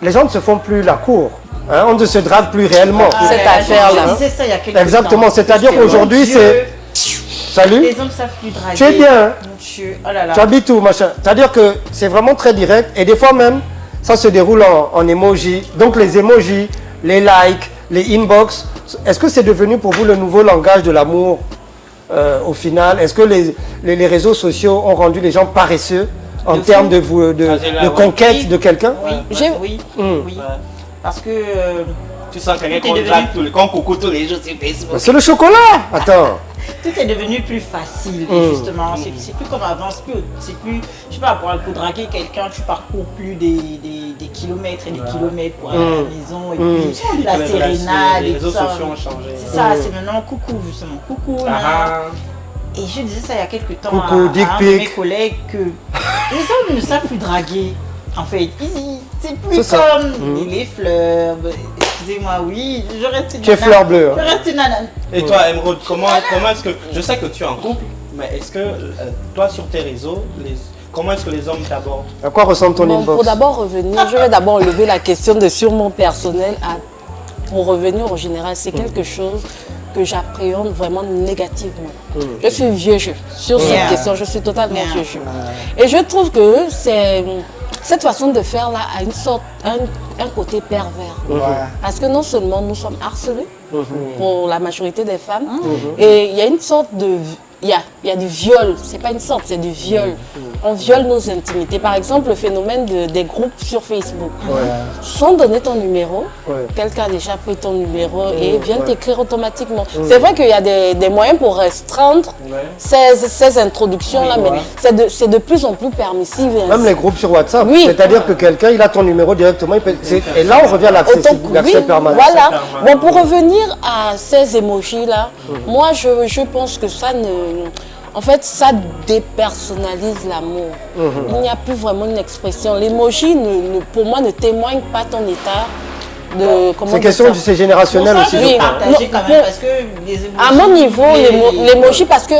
Speaker 1: les gens ne se font plus la cour, hein, on ne se drague plus réellement.
Speaker 3: Cette affaire-là.
Speaker 4: Je disais ça il y a quelques temps.
Speaker 1: Exactement, c'est-à-dire qu'aujourd'hui, c'est... Salut.
Speaker 4: Les hommes savent plus draguer.
Speaker 1: Tu es bien,
Speaker 4: Mon Dieu, oh là là.
Speaker 1: tu habites où, machin. C'est-à-dire que c'est vraiment très direct, et des fois même, ça se déroule en emoji. Donc les emojis, les likes, les inbox, est-ce que c'est devenu pour vous le nouveau langage de l'amour au final? Est-ce que les réseaux sociaux ont rendu les gens paresseux en termes de conquête de quelqu'un?
Speaker 4: Oui. Parce que...
Speaker 2: tu sens quelqu'un qu'on coucou tous les jours sur Facebook.
Speaker 1: C'est le chocolat. Attends.
Speaker 4: Tout est devenu plus facile, et justement. C'est plus comme avant. C'est plus, je sais pas, pour draguer quelqu'un, tu parcours plus des kilomètres et des kilomètres pour aller à la maison. Et puis la sérénade
Speaker 2: les
Speaker 4: et
Speaker 2: réseaux
Speaker 4: tout ça.
Speaker 2: sociaux ont changé.
Speaker 4: C'est ça, c'est maintenant coucou, justement. Coucou. Et je disais ça il y a quelques temps à un de mes collègues que les hommes ne savent plus draguer. En fait, c'est plus comme les fleurs. Excusez-moi, oui, je reste une
Speaker 1: nana. Tu es fleur bleue.
Speaker 4: Je reste une nana.
Speaker 2: Et toi, Emeraude, comment est-ce que... Je sais que tu es en couple, mais est-ce que toi, sur tes réseaux, comment est-ce que les hommes t'abordent?
Speaker 1: À quoi ressemble ton inbox?
Speaker 3: Pour d'abord revenir, je vais d'abord lever la question de sur mon personnel. Pour revenir au général, c'est quelque chose que j'appréhende vraiment négativement. Je suis vieux jeu. Sur cette question, je suis totalement vieux jeu. Et je trouve que cette façon de faire là a une sorte, un côté pervers. Parce que non seulement nous sommes harcelés pour la majorité des femmes, et il y a une sorte de... Il y a du viol, c'est pas une sorte, c'est du viol. On viole nos intimités. Par exemple, le phénomène des groupes sur Facebook. Sans donner ton numéro, quelqu'un a déjà pris ton numéro et vient t'écrire automatiquement. C'est vrai qu'il y a des moyens pour restreindre ces introductions-là, mais c'est de plus en plus permissif.
Speaker 1: Même les groupes sur WhatsApp, c'est-à-dire que quelqu'un, il a ton numéro directement, et là on revient à l'accès permanent.
Speaker 3: Voilà. Bon, pour revenir à ces émojis-là, moi je pense que ça ne... En fait, ça dépersonnalise l'amour. Il n'y a plus vraiment une expression. L'emoji, pour moi, ne témoigne pas ton état de...
Speaker 1: C'est question, c'est générationnel aussi.
Speaker 4: Oui, partager quand même, parce que les emojis...
Speaker 3: À mon niveau, l'emoji, parce que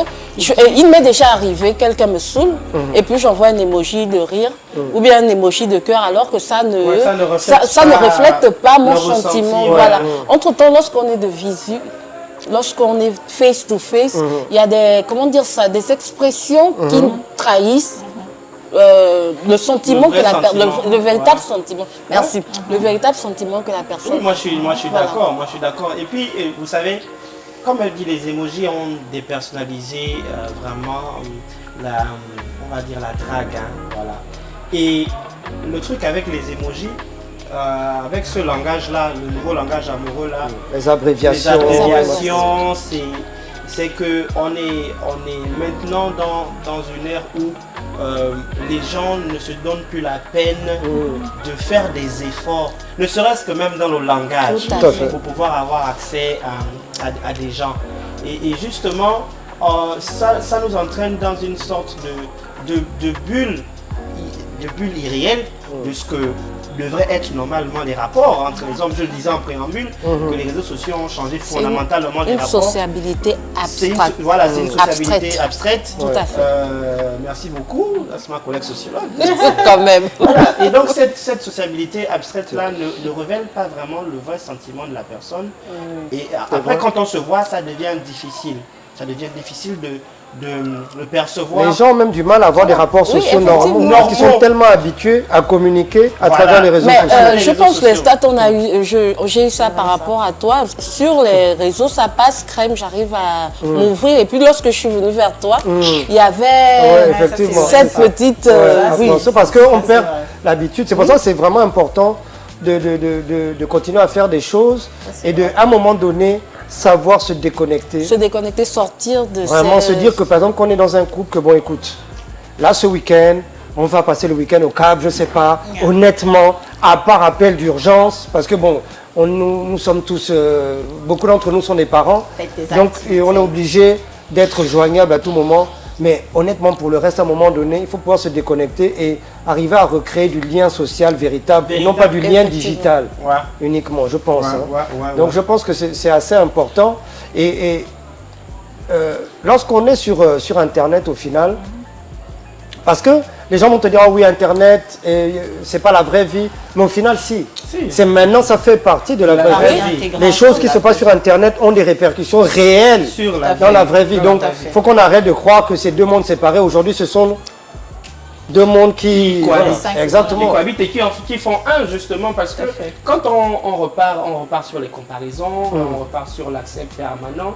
Speaker 3: il m'est déjà arrivé, quelqu'un me saoule, et puis j'envoie un emoji de rire, ou bien un emoji de cœur, alors que ça ne reflète pas mon sentiment. Voilà. Entre-temps, lorsqu'on est de visu, lorsqu'on est face to face, il y a des, comment dire ça, des expressions qui trahissent le sentiment que le véritable sentiment. Merci. Le véritable sentiment que la personne.
Speaker 2: Oui, moi je suis d'accord. Et puis vous savez, comme elle dit, les emojis ont dépersonnalisé vraiment on va dire la drague, hein, voilà. Et le truc avec les emojis, avec ce langage-là, le nouveau langage amoureux là,
Speaker 1: les abréviations,
Speaker 2: c'est que on est maintenant dans une ère où les gens ne se donnent plus la peine de faire des efforts, ne serait-ce que même dans le langage, pour pouvoir avoir accès à des gens. Et justement, ça nous entraîne dans une sorte de bulle irréelle de ce que devraient être normalement les rapports entre les hommes. Je le disais en préambule, que les réseaux sociaux ont changé fondamentalement les rapports.
Speaker 3: Une sociabilité abstraite.
Speaker 2: Voilà, c'est une sociabilité abstraite.
Speaker 3: Tout à fait.
Speaker 2: Merci beaucoup, c'est ma collègue sociologue.
Speaker 3: Quand même.
Speaker 2: Voilà. Et donc cette sociabilité abstraite-là ne révèle pas vraiment le vrai sentiment de la personne. Et après, quand on se voit, ça devient difficile. Ça devient difficile de le percevoir.
Speaker 1: Les gens ont même du mal à avoir des rapports sociaux normaux, qui sont tellement habitués à communiquer à travers les réseaux sociaux.
Speaker 3: Je pense que les stats, j'ai eu ça par rapport à toi. Sur les réseaux, ça passe crème, j'arrive à m'ouvrir. Et puis lorsque je suis venue vers toi, il y avait cette petite...
Speaker 1: parce qu'on perd l'habitude. C'est pour ça que c'est vraiment important de continuer à faire des choses et à un moment donné, savoir se déconnecter.
Speaker 3: Se déconnecter, sortir de
Speaker 1: vraiment se dire que par exemple, qu'on est dans un couple, que bon écoute, là ce week-end, on va passer le week-end au Cap, je sais pas, honnêtement, à part appel d'urgence, parce que bon, nous sommes tous, beaucoup d'entre nous sont des parents, donc on est obligé d'être joignable à tout moment. Mais honnêtement, pour le reste, à un moment donné, il faut pouvoir se déconnecter et arriver à recréer du lien social véritable et non pas du lien digital uniquement, je pense. Donc je pense que c'est assez important. Et lorsqu'on est sur Internet au final, parce que les gens vont te dire, ah oui, Internet, c'est pas la vraie vie. Mais au final, si. C'est maintenant, ça fait partie de la vraie vie. Les choses qui se passent sur Internet ont des répercussions réelles dans la vraie vie. Donc, il faut qu'on arrête de croire que ces deux mondes séparés, aujourd'hui, ce sont deux mondes qui
Speaker 2: cohabitent et qui font un, justement, parce que quand on repart sur les comparaisons, on repart sur l'accès permanent.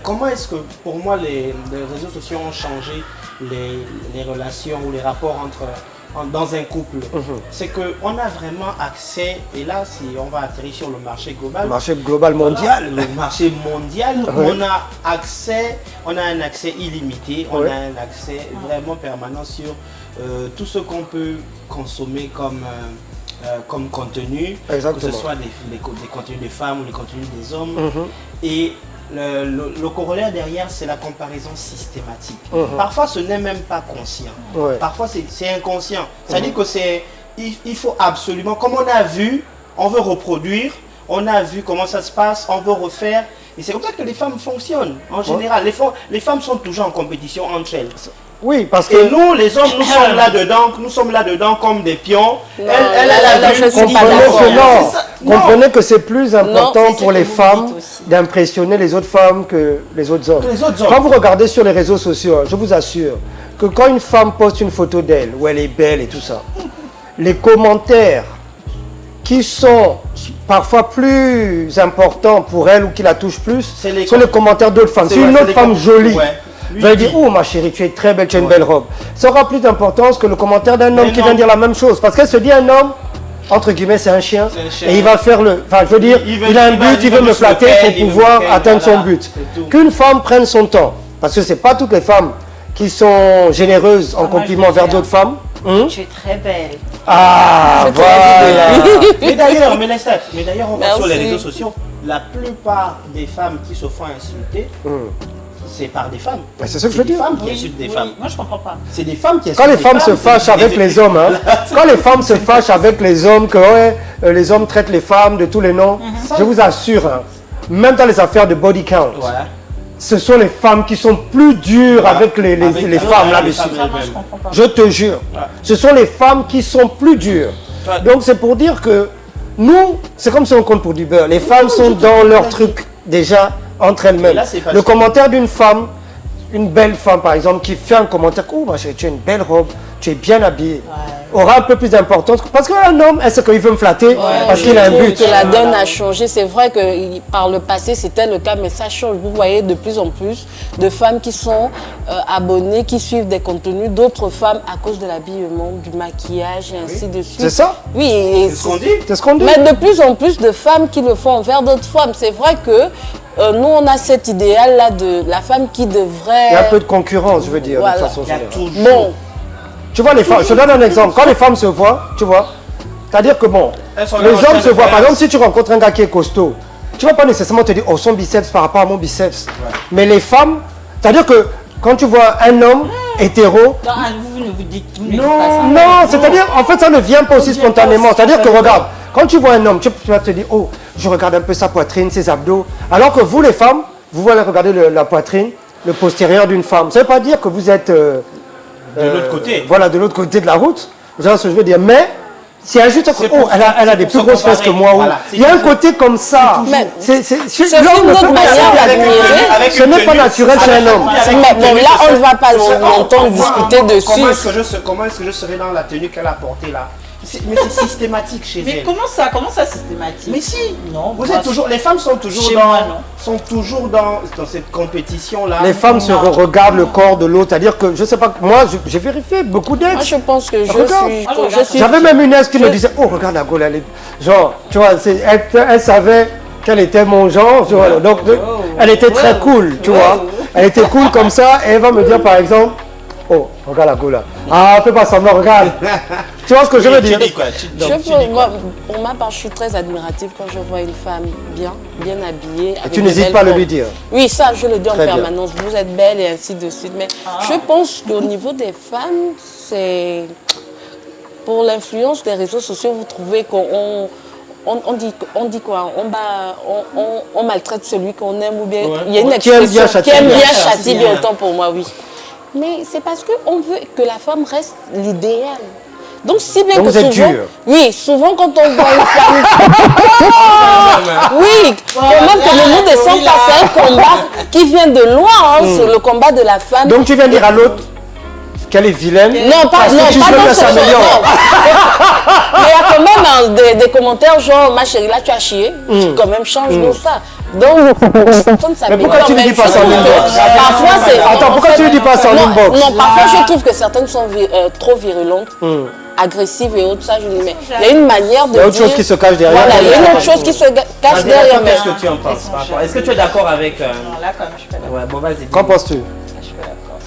Speaker 2: Comment est-ce que, pour moi, les réseaux sociaux ont changé les relations ou les rapports dans un couple? C'est qu'on a vraiment accès, et là, si on va atterrir sur le marché global.
Speaker 1: Le marché global mondial.
Speaker 2: Le marché mondial, on a un accès illimité, on a un accès vraiment permanent sur tout ce qu'on peut consommer comme contenu, que ce soit des contenus des femmes ou des contenus des hommes. Et le corollaire derrière, c'est la comparaison systématique. Parfois, ce n'est même pas conscient. Parfois, c'est inconscient. C'est-à-dire que il faut absolument, comme on a vu, on veut reproduire, on a vu comment ça se passe, on veut refaire. Et c'est comme ça que les femmes fonctionnent. En général, les femmes sont toujours en compétition entre elles.
Speaker 1: Oui, parce que...
Speaker 2: Et nous, les hommes, nous sommes là-dedans comme des pions.
Speaker 1: Comprenez que c'est plus important pour les femmes d'impressionner les autres femmes que les autres hommes. Quand vous regardez sur les réseaux sociaux, je vous assure que quand une femme poste une photo d'elle, où elle est belle et tout ça, les commentaires qui sont parfois plus importants pour elle ou qui la touchent plus, sont les commentaires d'autres femmes. Si une autre femme jolie va dire, oh ma chérie, tu es très belle, tu as une belle robe, ça aura plus d'importance que le commentaire d'un homme qui vient dire la même chose. Parce qu'elle se dit, un homme, entre guillemets, c'est un chien, et il va faire enfin je veux dire, il a un but, il veut me flatter pour pouvoir atteindre son but. Qu'une femme prenne son temps, parce que c'est pas toutes les femmes qui sont généreuses en compliments vers d'autres femmes.
Speaker 4: Tu es très belle.
Speaker 1: Ah, voilà.
Speaker 2: Mais d'ailleurs, on va sur les réseaux sociaux, la plupart des femmes qui se font insulter, c'est par des femmes.
Speaker 1: C'est ce que je veux dire.
Speaker 2: C'est des femmes qui insultent des femmes.
Speaker 4: Moi, je comprends pas.
Speaker 2: C'est des femmes qui insultent
Speaker 1: Quand les femmes se fâchent avec les hommes, quand les femmes se fâchent avec les hommes, que les hommes traitent les femmes de tous les noms, je vous assure, même dans les affaires de body count, ce sont les femmes qui sont plus dures avec les femmes là-dessus. Je te jure. Ce sont les femmes qui sont plus dures. Donc c'est pour dire que nous, c'est comme si on compte pour du beurre. Les femmes sont dans leur truc déjà entre elles-mêmes.
Speaker 2: là, c'est parce
Speaker 1: Le
Speaker 2: que-
Speaker 1: commentaire d'une femme, une belle femme par exemple, qui fait un commentaire, oh ma chérie, tu as une belle robe, tu es bien habillée, aura un peu plus d'importance. Parce qu'un homme, est-ce qu'il veut me flatter parce qu'il a un but?
Speaker 3: Que la donne a changé. C'est vrai que par le passé, c'était le cas, mais ça change. Vous voyez de plus en plus de femmes qui sont abonnées, qui suivent des contenus d'autres femmes à cause de l'habillement, du maquillage et ainsi de suite.
Speaker 1: C'est ça?
Speaker 3: Oui, et
Speaker 2: C'est ce qu'on dit.
Speaker 1: C'est ce qu'on dit.
Speaker 3: mais de plus en plus de femmes qui le font envers d'autres femmes. C'est vrai que nous, on a cet idéal-là de la femme qui devrait...
Speaker 1: Il y a un peu de concurrence, je veux dire,
Speaker 3: Voilà.
Speaker 1: de façon
Speaker 2: Il y a
Speaker 1: générale.
Speaker 2: toujours.
Speaker 3: Bon,
Speaker 1: Tu vois, les femmes, je te donne un exemple. Quand les femmes se voient, tu vois, c'est-à-dire que bon,
Speaker 2: Elles sont
Speaker 1: les
Speaker 2: là en train
Speaker 1: hommes
Speaker 2: de
Speaker 1: se voient.
Speaker 2: faire-
Speaker 1: Par exemple, si tu rencontres un gars qui est costaud, tu vas pas nécessairement te dire, oh, son biceps par rapport à mon biceps. Mais les femmes, c'est-à-dire que quand tu vois un homme hétéro,
Speaker 4: Non, vous ne vous dites, vous ne dites pas ça.
Speaker 1: non, c'est-à-dire, en fait, ça ne vient pas aussi spontanément. C'est-à-dire que, regarde, quand tu vois un homme, tu vas te dire, oh, je regarde un peu sa poitrine, ses abdos. Alors que vous, les femmes, vous allez regarder la poitrine, le postérieur d'une femme. Ça ne veut pas dire que vous êtes...
Speaker 2: De l'autre côté.
Speaker 1: Voilà, de l'autre côté de la route. Vous voyez ce que je veux dire. Mais, c'est juste que, oh, elle a des plus
Speaker 2: pour se
Speaker 1: grosses fesses que
Speaker 2: comparer.
Speaker 1: moi. ou-
Speaker 2: Voilà.
Speaker 1: Il y a un côté comme ça.
Speaker 3: Mais
Speaker 1: C'est
Speaker 3: aussi
Speaker 1: l'homme
Speaker 3: une
Speaker 1: ne
Speaker 3: autre
Speaker 1: peut pas
Speaker 3: manière
Speaker 1: ça.
Speaker 3: d'admirer.
Speaker 1: Ce n'est pas naturel chez un homme.
Speaker 3: Mais bon, là, on ne va pas longtemps discuter dessus.
Speaker 2: Comment est-ce que je serai dans la tenue qu'elle a portée là? Mais c'est systématique chez
Speaker 4: Mais
Speaker 2: elle.
Speaker 4: comment ça systématique?
Speaker 2: Mais si,
Speaker 4: Non,
Speaker 2: vous
Speaker 4: moi,
Speaker 2: êtes toujours, les femmes sont toujours
Speaker 4: Chez
Speaker 2: dans,
Speaker 4: moi, non.
Speaker 2: dans cette compétition là.
Speaker 1: Les femmes se regardent le corps de l'autre. C'est-à-dire que, je sais pas, moi, j'ai vérifié beaucoup
Speaker 3: Moi,
Speaker 1: d'ex.
Speaker 3: je pense que
Speaker 1: Regarde.
Speaker 3: je suis...
Speaker 1: J'avais même une ex qui me disait, oh, regarde la gaule, elle est... Genre, tu vois, elle savait qu'elle était mon genre, tu vois. Donc, elle était très cool, tu vois. Elle était cool comme ça, et elle va me dire, par exemple, oh, regarde la gaule là. Ah, fais pas semblant, regarde. Tu vois ce que je veux dire?
Speaker 2: Tu dis quoi?
Speaker 3: Pour ma part, je suis très admirative quand je vois une femme bien habillée.
Speaker 1: Et tu n'hésites pas à le lui dire?
Speaker 3: Oui, ça, je le dis en
Speaker 1: Très bien.
Speaker 3: permanence. Vous êtes belle et ainsi de suite. Mais je pense qu'au niveau des femmes, c'est... Pour l'influence des réseaux sociaux, vous trouvez qu'on... On dit quoi? On maltraite celui qu'on aime ou bien... Il y a une
Speaker 1: Qui aime bien
Speaker 3: expression
Speaker 1: châtie
Speaker 3: qui aime
Speaker 1: bien.
Speaker 3: bien châtie bien, autant pour moi, oui. Mais c'est parce qu'on veut que la femme reste l'idéal. Donc, si bien
Speaker 1: Donc
Speaker 3: que
Speaker 1: vous êtes
Speaker 3: souvent...
Speaker 1: dur.
Speaker 3: Oui, souvent quand on voit une femme... Oui, quand même que ne nous descend pas, c'est un combat qui vient de loin, hein, sur le combat de la femme.
Speaker 1: Donc tu viens dire à l'autre qu'elle est vilaine?
Speaker 3: Non, pas,
Speaker 1: parce que tu
Speaker 3: non, pas
Speaker 1: veux
Speaker 3: dans
Speaker 1: qu'elle
Speaker 3: ce sens.
Speaker 1: s'améliore.
Speaker 3: Mais il y a quand même des commentaires genre, ma chérie, là tu as chié, quand même change-nous ça. Donc, personne s'améliore.
Speaker 1: Mais pourquoi tu ne dis pas ça en inbox?
Speaker 3: Parfois, c'est...
Speaker 1: Attends, pourquoi tu ne dis pas ça en
Speaker 3: Non,
Speaker 1: inbox?
Speaker 3: non, parfois je trouve que certaines sont trop virulentes, agressives et autres, ça je dis, mais il y a une manière de
Speaker 1: Il y a autre
Speaker 3: dire-
Speaker 1: chose qui se cache derrière.
Speaker 3: Voilà, il y a une autre chose qui se cache derrière. mais-
Speaker 2: Qu'est-ce que tu en penses par rapport? Est-ce que tu es d'accord avec...
Speaker 4: Non, là, quand même, je suis pas d'accord.
Speaker 2: Ouais, bon, vas-y.
Speaker 1: Qu'en penses-tu?
Speaker 4: Je suis pas d'accord.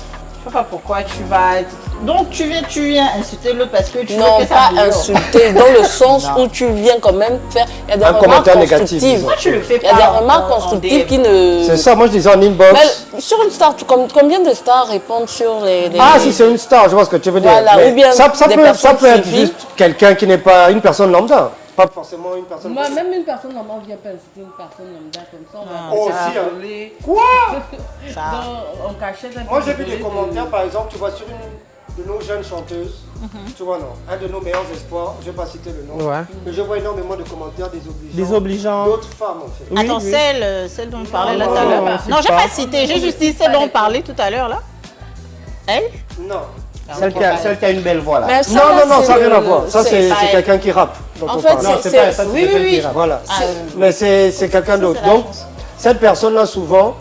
Speaker 4: Je sais pas pourquoi tu vas... Donc, tu viens insulter l'autre parce que tu veux
Speaker 3: Non,
Speaker 4: que ça
Speaker 3: pas
Speaker 4: améliore.
Speaker 3: insulter, dans le sens où tu viens quand même faire... Il y a des
Speaker 1: Un
Speaker 3: remarques
Speaker 1: commentaire négatif,
Speaker 3: constructives.
Speaker 1: disons.
Speaker 4: Pourquoi tu le fais
Speaker 3: Il y a
Speaker 4: pas
Speaker 3: des
Speaker 4: en-
Speaker 3: remarques
Speaker 4: en
Speaker 3: constructives
Speaker 4: DM?
Speaker 3: qui ne...
Speaker 1: C'est ça, moi je disais en inbox.
Speaker 3: Mais sur une star, combien de stars répondent sur les...
Speaker 1: Ah, si c'est une star, je vois ce que tu veux dire.
Speaker 3: Voilà,
Speaker 1: Mais
Speaker 3: ou bien
Speaker 1: ça
Speaker 3: des
Speaker 1: peut
Speaker 3: personnes
Speaker 1: être
Speaker 3: civiques.
Speaker 1: juste quelqu'un qui n'est pas une personne lambda. Pas forcément une personne.
Speaker 3: Moi, même une personne normale vient pas inciter une personne lambda comme ça. On va
Speaker 1: Oh,
Speaker 3: pas
Speaker 1: aussi, hein.
Speaker 3: rigoler.
Speaker 1: Quoi?
Speaker 3: On cachait un peu
Speaker 1: Moi j'ai vu
Speaker 3: rigoler
Speaker 1: des commentaires, par exemple, tu vois sur une de nos jeunes chanteuses, tu vois non, un de nos meilleurs espoirs, je ne vais pas citer le nom,
Speaker 2: Ouais.
Speaker 1: mais je vois énormément de commentaires désobligeants.
Speaker 2: Désobligeants.
Speaker 1: D'autres femmes en fait.
Speaker 2: Oui,
Speaker 4: Attends,
Speaker 2: oui.
Speaker 4: celle dont on parlait là
Speaker 1: non,
Speaker 4: tout à
Speaker 1: non,
Speaker 4: l'heure.
Speaker 1: non,
Speaker 4: Non, j'ai pas cité, j'ai juste dit celle dont on parlait tout à l'heure là. Elle?
Speaker 1: Non.
Speaker 2: Celle qui a une belle voix là.
Speaker 3: Mais ça,
Speaker 1: Non,
Speaker 3: là,
Speaker 1: non, ça n'a
Speaker 3: c'est
Speaker 1: rien à
Speaker 3: le-
Speaker 1: voir. Ça c'est
Speaker 4: pareil.
Speaker 1: quelqu'un qui rappe. dont
Speaker 3: En
Speaker 1: on
Speaker 3: fait,
Speaker 1: parle.
Speaker 2: Non, c'est pas ça, c'est
Speaker 4: oui,
Speaker 2: quelqu'un
Speaker 4: oui,
Speaker 2: qui
Speaker 4: oui.
Speaker 2: rappe.
Speaker 1: Voilà.
Speaker 4: Ah,
Speaker 1: Mais c'est quelqu'un d'autre.
Speaker 4: c'est la
Speaker 1: Donc, cette personne-là, souvent,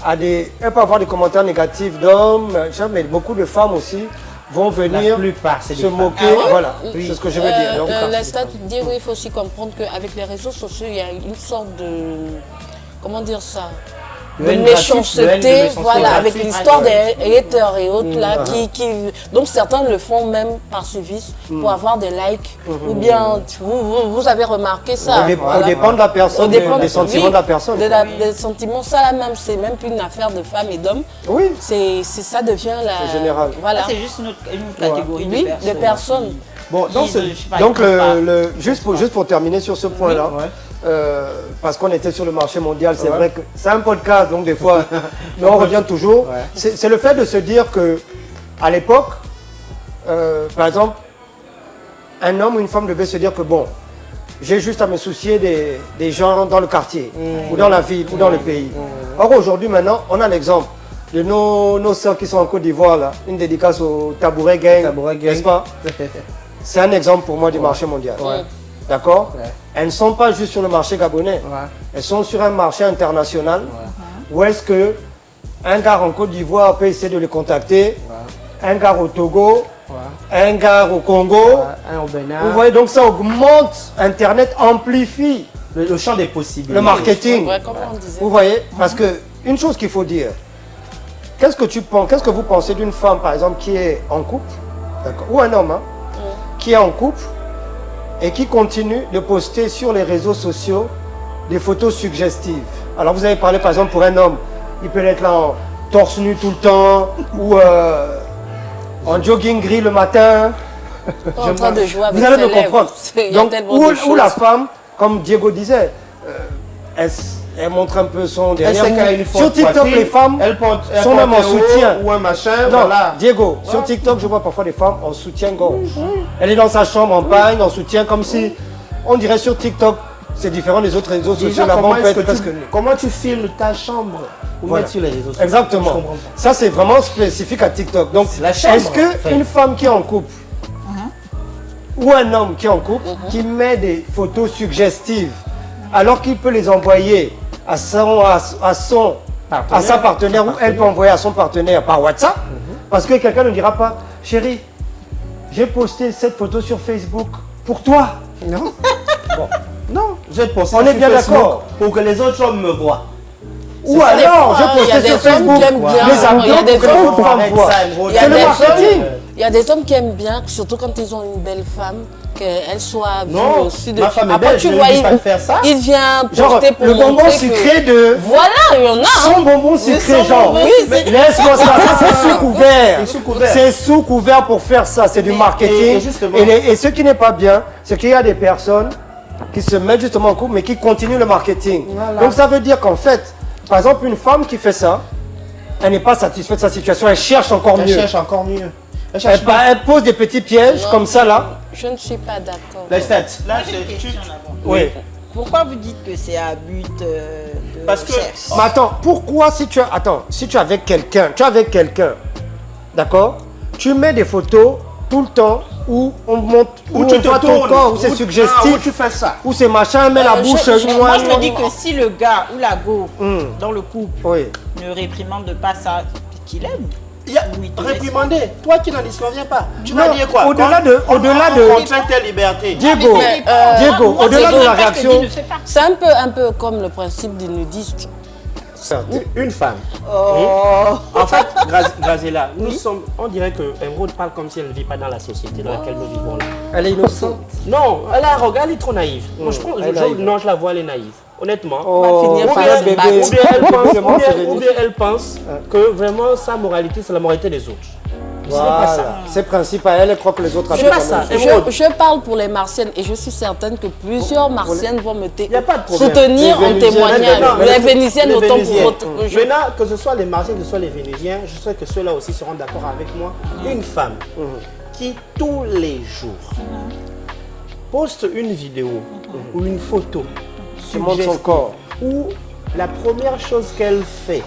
Speaker 1: elle peut avoir des commentaires négatifs d'hommes, mais beaucoup de femmes aussi vont venir
Speaker 2: La plupart, c'est des
Speaker 1: se
Speaker 2: femmes.
Speaker 1: moquer. Voilà, c'est ce que je veux dire. Donc,
Speaker 3: la stat dit, oui, il faut aussi comprendre qu'avec les réseaux sociaux, il y a une sorte de... Comment dire ça?
Speaker 2: Le
Speaker 3: Une
Speaker 2: haine gratuite, le haine de
Speaker 3: méchanceté,
Speaker 2: méchanceté
Speaker 3: voilà, avec
Speaker 2: gratuite.
Speaker 3: l'histoire des haters et autres là, donc certains le font même par service pour avoir des likes, ou bien vous avez remarqué ça.
Speaker 1: Au dépend de la personne,
Speaker 3: Au dépend
Speaker 1: des sentiments
Speaker 3: oui,
Speaker 1: de la personne.
Speaker 3: des sentiments, ça là même, c'est même plus une affaire de femmes et d'hommes,
Speaker 1: Oui,
Speaker 3: ça devient la...
Speaker 1: C'est général.
Speaker 3: Voilà.
Speaker 4: C'est juste une catégorie
Speaker 3: Oui,
Speaker 4: de
Speaker 3: de personnes.
Speaker 1: bon, donc,
Speaker 4: je sais pas,
Speaker 1: donc
Speaker 4: ils peuvent
Speaker 1: juste pour terminer sur ce point-là,
Speaker 2: Ouais.
Speaker 1: parce qu'on était sur le marché mondial, c'est vrai que c'est un podcast, donc des fois, mais on revient toujours.
Speaker 2: Ouais.
Speaker 1: C'est le fait de se dire que, à l'époque, par exemple, un homme ou une femme devait se dire que bon, j'ai juste à me soucier des gens dans le quartier, ou dans la ville, ou dans le pays. Or aujourd'hui, maintenant, on a l'exemple de nos sœurs qui sont en Côte d'Ivoire, là. Une dédicace au Tabouret Gang, n'est-ce pas? C'est un exemple pour moi du marché mondial. D'accord? Elles ne sont pas juste sur le marché gabonais. Elles sont sur un marché international. Où est-ce que un gars en Côte d'Ivoire peut essayer de les contacter, un gars au Togo, un gars au Congo,
Speaker 2: un au Bénin.
Speaker 1: Vous voyez, donc ça augmente, Internet amplifie
Speaker 2: le champ des possibilités.
Speaker 1: le marketing.
Speaker 3: Ouais, comme on disait.
Speaker 1: Vous voyez, parce que une chose qu'il faut dire, qu'est-ce que vous pensez d'une femme, par exemple, qui est en couple, ou un homme, qui est en couple et qui continue de poster sur les réseaux sociaux des photos suggestives. Alors vous avez parlé, par exemple, pour un homme, il peut être là en torse nu tout le temps, ou en jogging gris le matin.
Speaker 3: En train de jouer avec
Speaker 1: vous allez
Speaker 3: ses
Speaker 1: me
Speaker 3: lèvres.
Speaker 1: comprendre.
Speaker 3: Il y a
Speaker 1: Donc,
Speaker 3: tellement de
Speaker 1: ou
Speaker 3: choses.
Speaker 1: la femme, comme Diego disait, elle montre un peu son derrière.
Speaker 2: Elle sait qu'elle a une
Speaker 1: Sur
Speaker 2: forte
Speaker 1: TikTok,
Speaker 2: poitrine,
Speaker 1: les femmes
Speaker 2: elle
Speaker 1: sont même en
Speaker 2: porte un haut
Speaker 1: soutien.
Speaker 2: ou un machin,
Speaker 1: Non,
Speaker 2: voilà.
Speaker 1: Diego, sur TikTok, je vois parfois des femmes en soutien-gorge. Elle est dans sa chambre en pagne, en soutien, comme si, on dirait sur TikTok, c'est différent des autres réseaux sociaux.
Speaker 2: Déjà,
Speaker 1: Là-bas, on peut être presque nu.
Speaker 2: comment tu filmes ta chambre pour
Speaker 1: Voilà.
Speaker 2: mettre sur les réseaux sociaux? Je
Speaker 1: Exactement.
Speaker 2: comprends pas.
Speaker 1: Ça, c'est vraiment spécifique à TikTok. Donc,
Speaker 2: C'est la chambre,
Speaker 1: est-ce
Speaker 2: en fait.
Speaker 1: qu'une femme qui est en couple ou un homme qui est en couple, qui met des photos suggestives, alors qu'il peut les envoyer à sa partenaire ou elle peut envoyer à son partenaire par WhatsApp, parce que quelqu'un ne dira pas, chérie, j'ai posté cette photo sur Facebook pour toi.
Speaker 2: Non. Non, j'ai posté
Speaker 1: On est
Speaker 2: sur
Speaker 1: bien
Speaker 2: Facebook
Speaker 1: d'accord.
Speaker 2: pour que les autres hommes me voient.
Speaker 1: Ou
Speaker 3: Ça
Speaker 1: alors,
Speaker 3: dépend,
Speaker 1: j'ai
Speaker 3: hein. Il y a
Speaker 1: posté
Speaker 3: des
Speaker 1: sur
Speaker 3: hommes
Speaker 1: Facebook
Speaker 3: qui aiment bien.
Speaker 1: les amis
Speaker 3: Il y a des
Speaker 1: pour que les
Speaker 3: hommes-
Speaker 1: autres femmes
Speaker 2: Avec
Speaker 1: voient.
Speaker 2: ça, gros,
Speaker 3: Il y a
Speaker 1: C'est le
Speaker 3: des
Speaker 1: marketing.
Speaker 3: Il y a des hommes qui aiment bien, surtout quand ils ont une belle femme, qu'elle soit vue
Speaker 2: Non,
Speaker 3: aussi de
Speaker 2: ma femme est
Speaker 3: Après,
Speaker 2: belle,
Speaker 3: tu
Speaker 2: je ne
Speaker 3: vois,
Speaker 2: dis pas de faire ça.
Speaker 3: il vient
Speaker 1: Genre,
Speaker 3: poster pour
Speaker 1: le bonbon
Speaker 3: montrer
Speaker 1: sucré
Speaker 3: que...
Speaker 1: de...
Speaker 3: Voilà, il y en a. hein.
Speaker 1: Son bonbon sucré,
Speaker 3: son
Speaker 1: genre.
Speaker 3: bonbon
Speaker 1: Oui,
Speaker 3: sucré.
Speaker 1: laisse-moi ça, c'est sous couvert.
Speaker 2: C'est sous couvert.
Speaker 1: C'est sous couvert pour faire ça, c'est du marketing.
Speaker 2: et justement-
Speaker 1: Et ce qui n'est pas bien, c'est qu'il y a des personnes qui se mettent justement en couple, mais qui continuent le marketing.
Speaker 2: Voilà.
Speaker 1: Donc ça veut dire qu'en fait, par exemple, une femme qui fait ça, elle n'est pas satisfaite de sa situation, elle cherche encore
Speaker 2: Elle
Speaker 1: mieux.
Speaker 2: cherche encore mieux. Elle cherche
Speaker 1: Elle pose des petits pièges
Speaker 3: Non.
Speaker 1: comme ça là.
Speaker 3: Je ne suis pas d'accord.
Speaker 2: les stats. Là,
Speaker 4: Moi, j'ai une question d'abord.
Speaker 1: Oui.
Speaker 4: Pourquoi vous dites que c'est à but de
Speaker 2: Parce que-
Speaker 4: recherche?
Speaker 1: Mais attends, pourquoi si tu es avec quelqu'un, d'accord, tu mets des photos tout le temps où on monte, où
Speaker 2: tu
Speaker 1: on
Speaker 2: te
Speaker 1: voit ton
Speaker 2: tournes,
Speaker 1: corps, où c'est
Speaker 2: où
Speaker 1: suggestif,
Speaker 2: tu fais ça.
Speaker 1: où c'est machin, met la bouche.
Speaker 4: Moi, je me dis que si le gars ou la go dans le couple
Speaker 1: Oui.
Speaker 4: ne réprimande pas ça qu'il aime,
Speaker 2: Il y a
Speaker 4: Oui, tout
Speaker 2: réprimandé. Toi qui n'en disconviens pas. Tu
Speaker 1: Non,
Speaker 2: vas dire quoi?
Speaker 1: au-delà de-
Speaker 2: On contraint tes libertés.
Speaker 1: Diego,
Speaker 4: mais
Speaker 1: Diego,
Speaker 4: moi,
Speaker 1: au-delà
Speaker 4: c'est
Speaker 1: de la
Speaker 4: pas que je
Speaker 1: réaction,
Speaker 4: dis, ne fais pas.
Speaker 3: C'est un peu comme le principe du nudiste.
Speaker 2: Une femme.
Speaker 4: Oh.
Speaker 2: En fait, Graziella, nous sommes, on dirait que Emeraude parle comme si elle ne vit pas dans la société dans laquelle nous vivons là.
Speaker 1: elle est innocente.
Speaker 2: Non, elle a un regard, elle est trop naïve. Moi, je pense,
Speaker 1: elle est naïve.
Speaker 2: non, je la vois, elle est naïve. Honnêtement.
Speaker 1: Oh,
Speaker 3: finir par
Speaker 1: bien
Speaker 3: se
Speaker 1: bébé.
Speaker 3: battre.
Speaker 2: Ou bien elle pense,
Speaker 1: Vraiment, c'est
Speaker 2: ou bien elle pense que vraiment sa moralité, c'est la moralité des autres. Ce n'est pas ça.
Speaker 1: Voilà. Ses principes à elle, elle croit que les autres
Speaker 2: C'est
Speaker 1: avaient
Speaker 2: pas
Speaker 1: la
Speaker 2: ça.
Speaker 1: même chose.
Speaker 2: Émeraude.
Speaker 3: Je parle pour les martiennes et je suis certaine que plusieurs martiennes vont me
Speaker 2: y a pas de problème.
Speaker 3: soutenir
Speaker 1: Les
Speaker 3: en
Speaker 1: Vénusiennes,
Speaker 3: témoignage.
Speaker 2: Non, mais
Speaker 3: Les Vénusiennes,
Speaker 2: les
Speaker 3: autant
Speaker 2: Vénusiennes.
Speaker 3: pour autant.
Speaker 2: Maintenant, que ce soit les Martiens, que ce soit les Vénusiens, je sais que ceux-là aussi seront d'accord avec moi. Une femme qui, tous les jours, poste une vidéo ou une photo
Speaker 1: Qui montre son
Speaker 2: suggestive,
Speaker 1: corps.
Speaker 2: ou la première chose qu'elle fait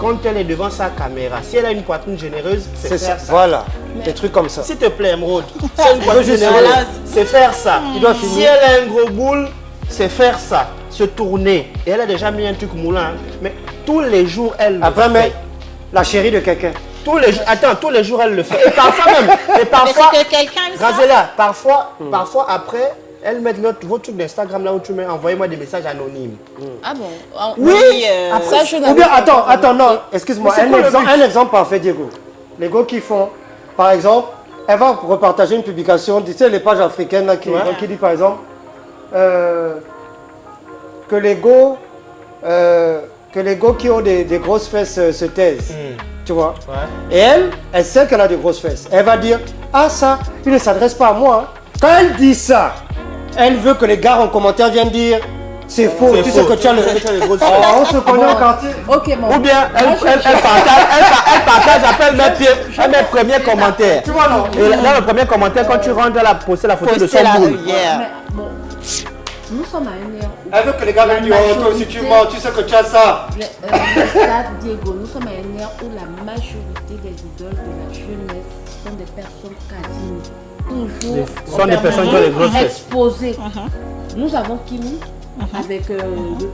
Speaker 2: quand elle est devant sa caméra, si elle a une poitrine généreuse, c'est
Speaker 1: C'est ça.
Speaker 2: faire ça.
Speaker 1: Voilà. Des trucs comme ça.
Speaker 2: S'il te plaît, Emeraude, si elle a une poitrine
Speaker 1: juste
Speaker 2: généreuse,
Speaker 1: voilà.
Speaker 2: c'est faire ça.
Speaker 1: Il doit
Speaker 2: Si
Speaker 1: finir.
Speaker 2: elle a un gros boule, c'est faire ça, se tourner. Et elle a déjà mis un truc moulant, hein. Mais tous les jours, elle le
Speaker 1: Après,
Speaker 2: fait.
Speaker 1: mais la chérie de quelqu'un.
Speaker 2: Tous les jours, attends, tous les jours, elle le fait. Et parfois même, et
Speaker 4: Mais
Speaker 2: parfois,
Speaker 4: c'est que quelqu'un aime ça.
Speaker 2: Grazella, parfois après, elle met votre truc d'Instagram là où tu mets, envoyez-moi des messages anonymes.
Speaker 3: Ah bon?
Speaker 4: Oui,
Speaker 3: Ça, je
Speaker 1: Ou
Speaker 3: n'avais
Speaker 1: bien,
Speaker 3: pas
Speaker 1: attends, non, excuse-moi,
Speaker 2: Mais c'est quoi le but?
Speaker 1: un exemple parfait, Diego. Les gars qui font, par exemple, elle va repartager une publication, tu sais, les pages africaines là, qui dit par exemple, que les gars qui ont des grosses fesses se taisent. Tu vois?
Speaker 2: Ouais.
Speaker 1: Et elle sait qu'elle a des grosses fesses. Elle va dire, ah ça, il ne s'adresse pas à moi. Quand elle dit ça, elle veut que les gars en commentaire viennent dire, c'est faux, tu sais que tu as le...
Speaker 2: Tu sais que tu as les grosses
Speaker 1: Oh,
Speaker 2: fesses.
Speaker 1: on se connaît au quartier.
Speaker 3: Ok, mon
Speaker 2: Ou bien elle partage, après elle met premier commentaire.
Speaker 1: Tu vois, non?
Speaker 2: Et dans le premier commentaire, quand tu rentres, elle a posté la photo de son
Speaker 4: poster la
Speaker 2: boule.
Speaker 4: hier.
Speaker 5: Nous sommes à une ère où...
Speaker 1: Elle veut que les gars viennent dire, oh, toi aussi tu mens, tu sais que tu as ça.
Speaker 5: Diego, nous sommes à une ère où la majorité des idoles de la jeunesse sont des personnes quasi toujours
Speaker 2: des personnes qui ont les grosses fesses.
Speaker 5: exposées. Nous avons Kimi avec le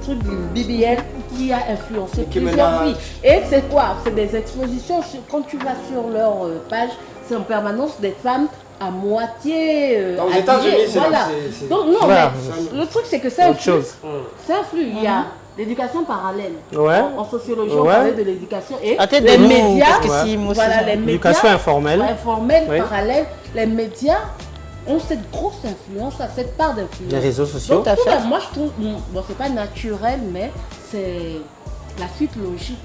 Speaker 5: truc du BBL qui a influencé plusieurs filles. Et c'est quoi? C'est des expositions. Quand tu vas sur leur page, c'est en permanence des femmes à moitié
Speaker 1: aux États-Unis, c'est
Speaker 5: voilà. Donc non,
Speaker 2: voilà.
Speaker 5: mais le truc c'est que ça influe. Ça influe. Il y a l'éducation parallèle. En sociologie, on parlait de l'éducation et les médias. Voilà, les médias.
Speaker 2: L'éducation informelle.
Speaker 5: Parallèle. Les médias ont cette grosse influence, cette part d'influence.
Speaker 2: Les réseaux sociaux.
Speaker 5: Donc, moi je trouve, bon, c'est pas naturel, mais c'est la suite logique.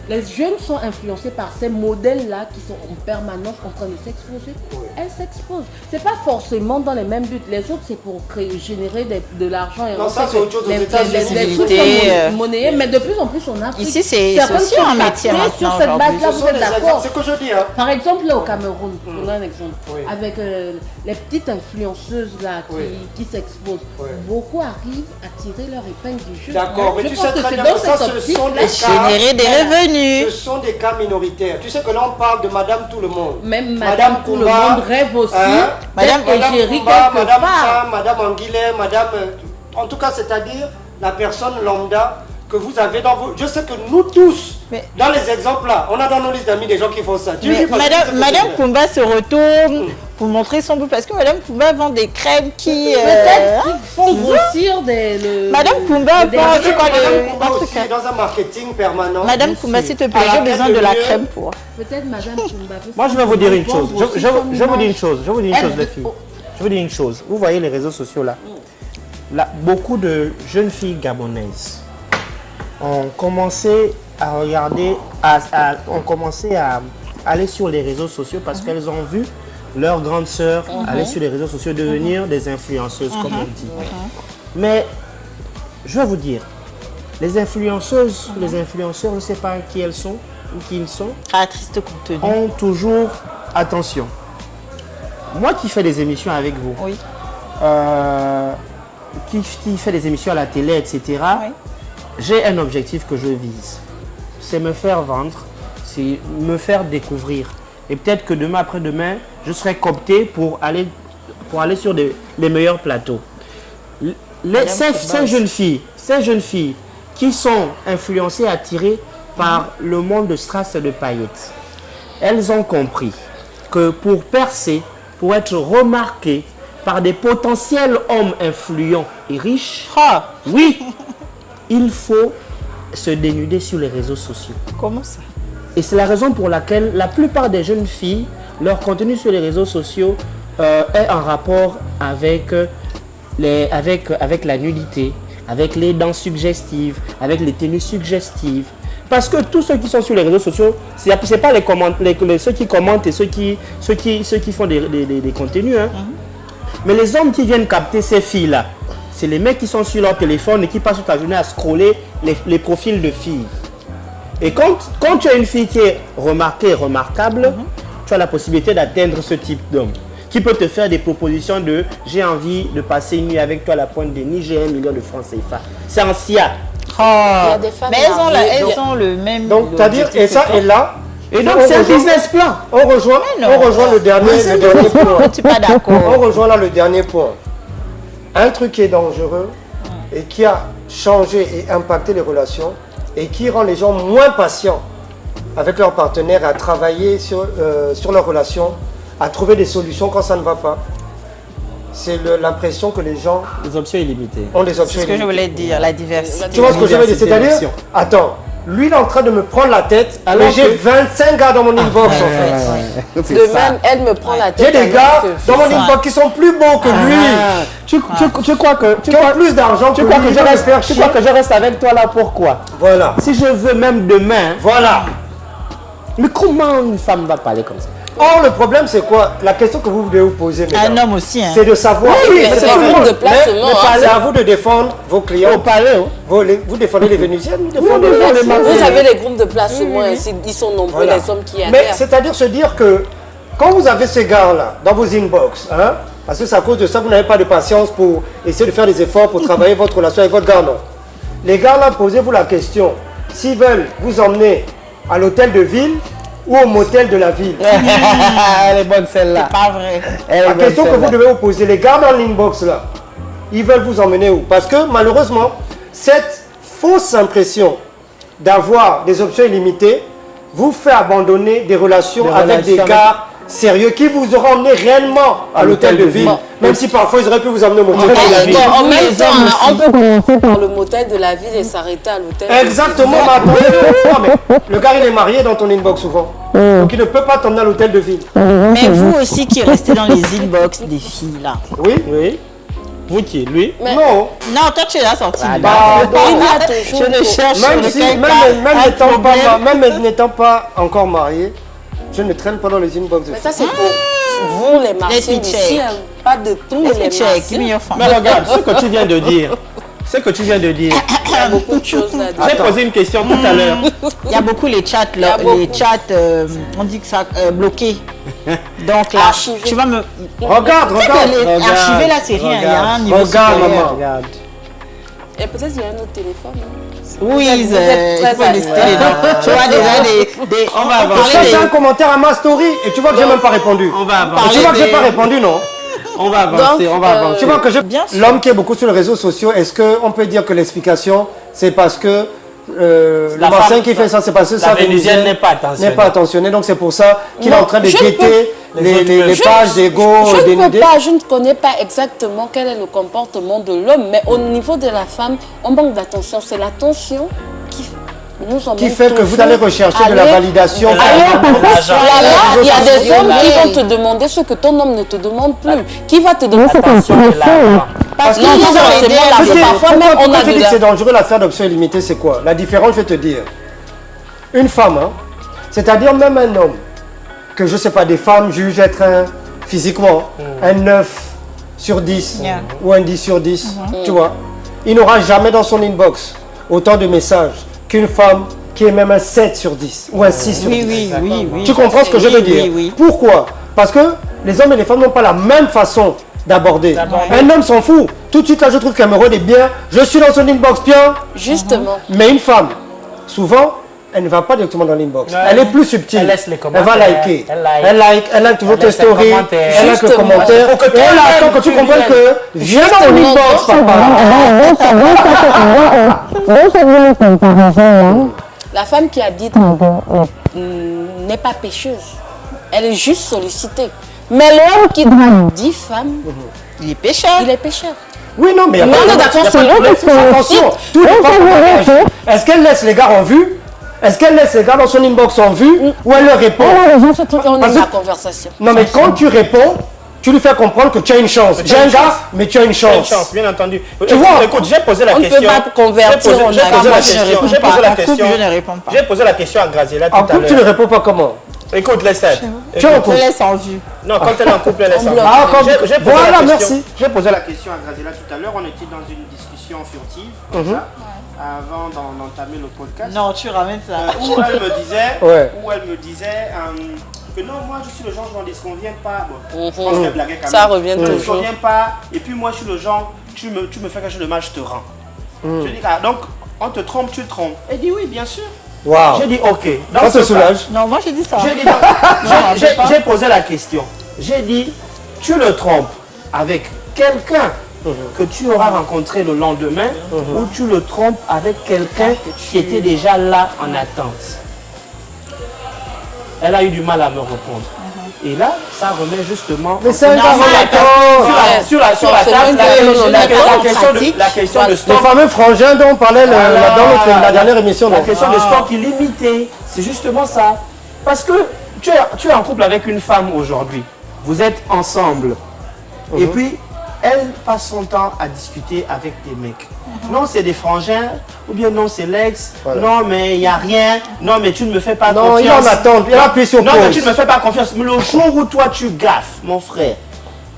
Speaker 5: Les jeunes sont influencés par ces modèles-là qui sont en permanence en train de s'exposer. Elles s'exposent. C'est pas forcément dans les mêmes buts. Les autres, c'est pour générer de l'argent.
Speaker 1: Non, ça c'est autre chose aux États-Unis.
Speaker 5: Monnayés, mais de plus en plus en Afrique.
Speaker 4: Ici, c'est aussi un métier maintenant.
Speaker 5: Sur cette base-là, vous êtes d'accord?
Speaker 1: C'est ce que je dis. Hein.
Speaker 5: Par exemple, là au Cameroun, pour un exemple, avec les petites influenceuses là qui s'exposent, beaucoup arrivent à tirer leur épingle du jeu.
Speaker 1: D'accord, mais tu sais très bien que ça, ce sont des
Speaker 4: générer des revenus.
Speaker 1: Ce sont des cas minoritaires. Tu sais que là, on parle de Madame Tout le Monde.
Speaker 5: Même Madame Tout le Monde rêve aussi.
Speaker 1: Madame
Speaker 5: égérie
Speaker 1: Kumba,
Speaker 5: quelque
Speaker 1: Madame
Speaker 5: part.
Speaker 1: Sam, Madame Anguillet, Madame... En tout cas, c'est-à-dire la personne lambda que vous avez dans vos... Je sais que nous tous, dans les exemples là, on a dans nos listes d'amis des gens qui font ça.
Speaker 4: Madame Kumba se retourne pour montrer son bout parce que Madame Kumba vend des crèmes qui...
Speaker 5: Peut-être qu'ils font grossir des...
Speaker 4: Madame Kumba vend...
Speaker 1: Madame Kumba aussi est dans un marketing permanent.
Speaker 4: Madame Kumba, s'il te plaît, j'ai besoin de la crème pour...
Speaker 5: Peut-être Madame Kumba...
Speaker 2: Moi, je vais vous dire une chose. Je vous dis une chose. Je vous dis une chose, les filles. Je vous dis une chose. Vous voyez les réseaux sociaux là. Là, beaucoup de jeunes filles gabonaises ont commencé à regarder, ont commencé à aller sur les réseaux sociaux parce qu'elles ont vu leurs grandes sœurs aller sur les réseaux sociaux, devenir des influenceuses, comme on dit. Mais je vais vous dire, les influenceuses, les influenceurs, je ne sais pas qui elles sont ou qui ils sont,
Speaker 4: créatrices de contenu,
Speaker 2: ont toujours, attention, moi qui fais des émissions avec vous, qui fait des émissions à la télé, etc., j'ai un objectif que je vise. C'est me faire vendre, c'est me faire découvrir. Et peut-être que demain, après-demain, je serai coopté pour aller sur les meilleurs plateaux. Ces jeunes filles qui sont influencées, attirées par le monde de strass et de paillettes, elles ont compris que pour percer, pour être remarquées par des potentiels hommes influents et riches, oui, il faut se dénuder sur les réseaux sociaux.
Speaker 4: Comment ça?
Speaker 2: Et c'est la raison pour laquelle la plupart des jeunes filles, leur contenu sur les réseaux sociaux est en rapport avec la nudité, avec les danses suggestives, avec les tenues suggestives. Parce que tous ceux qui sont sur les réseaux sociaux, ce n'est pas ceux qui commentent et ceux qui font des contenus. Hein. Mais les hommes qui viennent capter ces filles-là, c'est les mecs qui sont sur leur téléphone et qui passent toute la journée à scroller les profils de filles. Et quand tu as une fille qui est remarquée, remarquable, tu as la possibilité d'atteindre ce type d'homme qui peut te faire des propositions de « j'ai envie de passer une nuit avec toi à la pointe des nids, j'ai 1 million de francs CFA ». C'est ancien.
Speaker 3: Il y a des femmes
Speaker 4: mais elles ont le même...
Speaker 1: Donc, c'est-à-dire, et ça est là.
Speaker 2: Et donc, c'est un business plan.
Speaker 1: On rejoint le dernier point.
Speaker 4: Je ne suis pas d'accord.
Speaker 1: On rejoint là le dernier point. Un truc qui est dangereux et qui a changé et impacté les relations et qui rend les gens moins patients avec leurs partenaires à travailler sur leurs relations, à trouver des solutions quand ça ne va pas. C'est l'impression que les gens...
Speaker 2: Les options illimitées.
Speaker 1: Ont des options
Speaker 4: illimitées. C'est ce que je voulais dire, la diversité.
Speaker 1: Tu vois ce que je veux dire? C'est-à-dire, attends, lui il est en train de me prendre la tête, alors j'ai 25 gars dans mon inbox en fait.
Speaker 3: De même, elle me prend la tête.
Speaker 1: J'ai des gars dans mon inbox qui sont plus beaux que lui.
Speaker 2: Tu crois que...
Speaker 1: Tu as plus d'argent que lui.
Speaker 2: Tu crois que je reste avec toi là, pourquoi?
Speaker 1: Voilà.
Speaker 2: Si je veux même demain...
Speaker 1: Voilà.
Speaker 2: Mais comment une femme va parler comme ça?
Speaker 1: Or, le problème, c'est quoi? La question que vous devez vous poser, mesdames,
Speaker 4: un homme aussi, hein.
Speaker 1: C'est de savoir...
Speaker 3: Oui, c'est pas le de placement.
Speaker 1: C'est à vous de défendre vos clients.
Speaker 2: Au palais,
Speaker 1: vous défendez les Vénusiennes,
Speaker 3: vous avez les groupes de placement, ils sont nombreux, les hommes qui adhèrent.
Speaker 1: Mais c'est-à-dire se dire que quand vous avez ces gars-là dans vos inbox, hein, Parce que c'est à cause de ça que vous n'avez pas de patience pour essayer de faire des efforts pour travailler votre relation avec votre gars, non. Les gars, là, posez-vous la question. S'ils veulent vous emmener à l'hôtel de ville ou au motel de la ville.
Speaker 2: Elle est bonne celle-là.
Speaker 4: C'est pas vrai.
Speaker 1: La question que vous devez vous poser, les gars dans l'inbox là, ils veulent vous emmener où? Parce que malheureusement, cette fausse impression d'avoir des options illimitées vous fait abandonner des relations avec des gars sérieux qui vous auront emmené réellement à l'hôtel de ville. Même si parfois ils auraient pu vous emmener au motel de la ville.
Speaker 3: En même temps, on peut commencer par le motel de la ville et s'arrêter à l'hôtel.
Speaker 1: Exactement, mais attendez, non, mais le gars il est marié dans ton inbox souvent. Donc il ne peut pas t'emmener à l'hôtel de ville.
Speaker 4: Mais vous aussi qui restez dans les inbox des filles là.
Speaker 1: Oui.
Speaker 2: Oui. Vous qui, lui?
Speaker 3: Mais-
Speaker 1: Non.
Speaker 4: Non, toi tu es là sorti.
Speaker 3: Il y a toujours
Speaker 4: Je ne cherche
Speaker 1: Même
Speaker 4: sur
Speaker 1: si,
Speaker 4: lequel
Speaker 1: même n'étant pas encore marié, je ne traîne pas dans les inbox de
Speaker 3: Mais
Speaker 1: filles.
Speaker 3: ça, c'est pour vous, les marchés
Speaker 4: me
Speaker 3: d'ici,
Speaker 4: check.
Speaker 3: hein, pas de tous les
Speaker 4: Let's check, give me
Speaker 3: marchés.
Speaker 4: your phone.
Speaker 2: Mais regarde, ce que tu viens de dire. Ce que tu viens de dire.
Speaker 3: Il y a beaucoup de choses là
Speaker 2: J'ai posé une question tout à l'heure.
Speaker 4: Il y a beaucoup les chats là,
Speaker 3: Il y a
Speaker 4: les
Speaker 3: beaucoup.
Speaker 4: chats, on dit que ça bloqués. Donc là,
Speaker 3: Archivés.
Speaker 4: tu vas me.
Speaker 1: Regarde,
Speaker 4: Tu sais que
Speaker 1: regarde.
Speaker 4: les
Speaker 2: Regarde,
Speaker 4: archiver là, c'est rien. Il y a un niveau
Speaker 1: regarde,
Speaker 4: supérieur.
Speaker 1: maman.
Speaker 2: Regarde.
Speaker 3: Et peut-être il y a un autre téléphone. hein.
Speaker 4: Oui,
Speaker 3: Vous êtes
Speaker 4: il
Speaker 3: très
Speaker 4: faut
Speaker 3: à
Speaker 4: lister
Speaker 3: l'aise.
Speaker 4: les noms. Tu vois déjà des. On va
Speaker 1: Parce que
Speaker 4: parler
Speaker 1: j'ai un
Speaker 4: des.
Speaker 1: commentaire à ma story et tu vois que j'ai même pas répondu.
Speaker 2: On va
Speaker 1: Et
Speaker 2: avancer.
Speaker 1: tu vois que j'ai
Speaker 4: des-
Speaker 1: pas répondu, non?
Speaker 2: On va avancer,
Speaker 3: Donc,
Speaker 2: on va avancer.
Speaker 1: Tu vois que
Speaker 4: Bien sûr.
Speaker 1: l'homme qui est beaucoup sur les réseaux sociaux, est-ce qu'on peut dire que l'explication, c'est parce que le
Speaker 2: La
Speaker 1: Marseille
Speaker 2: femme-
Speaker 1: qui fait ça, c'est parce que
Speaker 2: la
Speaker 1: sa
Speaker 2: Vénusienne n'est pas attentionnée.
Speaker 1: n'est pas attentionnée, donc c'est pour ça qu'il est
Speaker 3: Non,
Speaker 1: en train de
Speaker 3: je ne
Speaker 1: guetter
Speaker 3: peux-
Speaker 1: les
Speaker 3: Je-
Speaker 1: pages d'ego
Speaker 3: je ne peux
Speaker 1: dénudées.
Speaker 3: pas, je ne connais pas exactement quel est le comportement de l'homme, mais au niveau de la femme, on manque d'attention. C'est l'attention qui nous emmène
Speaker 1: Qui fait que vous
Speaker 3: toujours
Speaker 1: allez rechercher de la
Speaker 3: aller-
Speaker 1: validation.
Speaker 3: aller
Speaker 2: L'argent.
Speaker 3: parce que là, il y a des
Speaker 1: sociaux,
Speaker 3: hommes
Speaker 1: là.
Speaker 3: qui vont te demander ce que ton homme ne te demande plus. Qui va te demander
Speaker 2: Attention, de l'argent.
Speaker 3: Parce
Speaker 1: que
Speaker 3: qu'ils ont
Speaker 1: pourquoi-
Speaker 3: forcément
Speaker 1: Parce
Speaker 3: l'argent.
Speaker 1: que
Speaker 3: Parfois même, on
Speaker 1: pourquoi
Speaker 3: a
Speaker 1: tu
Speaker 3: de
Speaker 1: dis que c'est
Speaker 3: la...
Speaker 1: dangereux l'affaire d'option illimitée, c'est quoi? La différence, je vais te dire. Une femme, hein, c'est-à-dire même un homme, que je sais pas, des femmes jugent être physiquement un 9 sur 10
Speaker 4: Yeah.
Speaker 1: ou un 10 sur 10, tu vois. Il n'aura jamais dans son inbox autant de messages qu'une femme qui est même un 7 sur 10 ou un 6 sur 10.
Speaker 4: Oui.
Speaker 1: Tu comprends ce que je veux
Speaker 4: Oui,
Speaker 1: dire?
Speaker 4: oui, oui.
Speaker 1: Pourquoi? Parce que les hommes et les femmes n'ont pas la même façon d'aborder. Un homme s'en fout. Tout de suite, là, je trouve qu'Amerode est bien. Je suis dans son inbox, bien.
Speaker 3: Justement.
Speaker 1: Mais une femme, souvent, elle ne va pas directement dans l'inbox.
Speaker 2: Ouais.
Speaker 1: Elle est plus subtile.
Speaker 2: Elle laisse les
Speaker 1: Elle va
Speaker 2: commentaires.
Speaker 1: liker.
Speaker 2: Elle like.
Speaker 1: toujours
Speaker 2: Elle
Speaker 1: tes
Speaker 2: laisse les
Speaker 1: stories.
Speaker 2: commentaires.
Speaker 1: Elle like le
Speaker 3: Justement.
Speaker 1: commentaire.
Speaker 2: Pour que
Speaker 1: Et elle
Speaker 2: toi-même,
Speaker 1: attend que tu
Speaker 2: tu
Speaker 1: comprennes
Speaker 2: viennes.
Speaker 1: que viens dans
Speaker 3: Justement.
Speaker 1: l'inbox, papa.
Speaker 3: La femme qui habite n'est pas pécheuse. Elle est juste sollicitée. Mais l'homme qui drague 10 femmes,
Speaker 4: Il est pécheur.
Speaker 3: il est pécheur.
Speaker 1: Oui, non, mais il y a
Speaker 3: Mais
Speaker 1: pas
Speaker 3: on
Speaker 1: de-
Speaker 3: est d'accord,
Speaker 1: il y a
Speaker 3: c'est
Speaker 1: pas de
Speaker 3: l'autre
Speaker 1: problème. Attention, tout dépend comment elle agit. Est-ce qu'elle laisse les gars en vue? Est-ce qu'elle laisse les gars dans son inbox en vue? Ou elle leur répond?
Speaker 3: On
Speaker 1: Parce
Speaker 3: est
Speaker 1: que-
Speaker 3: la conversation.
Speaker 1: Non, mais quand tu réponds, tu lui fais comprendre que tu as une chance. J'ai un gars, mais tu as une
Speaker 2: Une
Speaker 1: chance.
Speaker 2: chance, bien entendu.
Speaker 1: Tu vois,
Speaker 2: écoute, j'ai posé la
Speaker 3: on ne
Speaker 2: question.
Speaker 3: peut pas convertir en
Speaker 2: J'ai posé
Speaker 3: amour.
Speaker 2: la
Speaker 3: Moi,
Speaker 4: je ne
Speaker 2: question.
Speaker 4: réponds
Speaker 2: J'ai
Speaker 4: pas.
Speaker 2: posé la
Speaker 4: En couple,
Speaker 2: question.
Speaker 4: je ne réponds pas.
Speaker 2: J'ai posé la question à Graziella tout
Speaker 1: En
Speaker 2: à
Speaker 1: couple, tu ne
Speaker 2: l'heure.
Speaker 1: réponds pas comment?
Speaker 2: Écoute, laisse-le.
Speaker 1: Tu es en
Speaker 4: Je
Speaker 1: couple.
Speaker 4: laisse en vue.
Speaker 2: Non, quand elle est en couple, elle est sans.
Speaker 1: Ah, comme-
Speaker 2: J'ai posé
Speaker 1: voilà,
Speaker 2: la question.
Speaker 1: merci.
Speaker 2: J'ai posé la question à Graziella tout à l'heure. On était dans une discussion furtive, comme ça, avant d'entamer le podcast.
Speaker 4: Non, tu ramènes ça.
Speaker 2: Où elle me disait,
Speaker 1: Ouais.
Speaker 2: que non, moi je suis le genre, je n'en disconviens pas. Bon, je pense qu'elle blaguait quand
Speaker 3: Ça
Speaker 2: même.
Speaker 3: revient
Speaker 2: Je ne
Speaker 3: toujours.
Speaker 2: disconviens pas. Et puis moi je suis le genre, tu me fais quelque chose de mal, je te rends. Je dis, ah, donc on te trompe, tu te trompes. Elle dit oui, bien sûr.
Speaker 1: Waouh.
Speaker 2: J'ai dit ok. Dans
Speaker 1: Ça
Speaker 2: ce
Speaker 1: te
Speaker 2: cas,
Speaker 1: soulage.
Speaker 4: Non, moi j'ai dit ça.
Speaker 2: j'ai dit,
Speaker 4: Non, je sais pas.
Speaker 2: j'ai posé la question. J'ai dit, tu le trompes avec quelqu'un que tu auras rencontré le lendemain ou tu le trompes avec quelqu'un qui était déjà là en attente. Elle a eu du mal à me répondre. Et là, ça remet justement
Speaker 1: Mais c'est un gars
Speaker 3: normal.
Speaker 1: relateur.
Speaker 2: sur la
Speaker 3: Forcément
Speaker 2: table
Speaker 3: que
Speaker 2: la
Speaker 3: on
Speaker 2: question
Speaker 3: pratique.
Speaker 2: la question de
Speaker 1: Les
Speaker 2: stock.
Speaker 1: fameux frangins dont on parlait dans la dernière émission.
Speaker 2: La
Speaker 1: non?
Speaker 2: question de stock illimité, c'est justement ça. Parce que tu es en couple avec une femme aujourd'hui. Vous êtes ensemble. Et puis, elle passe son temps à discuter avec des mecs. Non, c'est des frangins. Ou bien non, c'est l'ex.
Speaker 1: Voilà.
Speaker 2: Non, mais il n'y a rien. Non, mais tu ne me fais pas
Speaker 1: Non, il est en
Speaker 2: confiance.
Speaker 1: attente. Il appuie sur
Speaker 2: Non, mais
Speaker 1: pause.
Speaker 2: tu ne me fais pas confiance. Mais le jour où toi, tu gaffes, mon frère,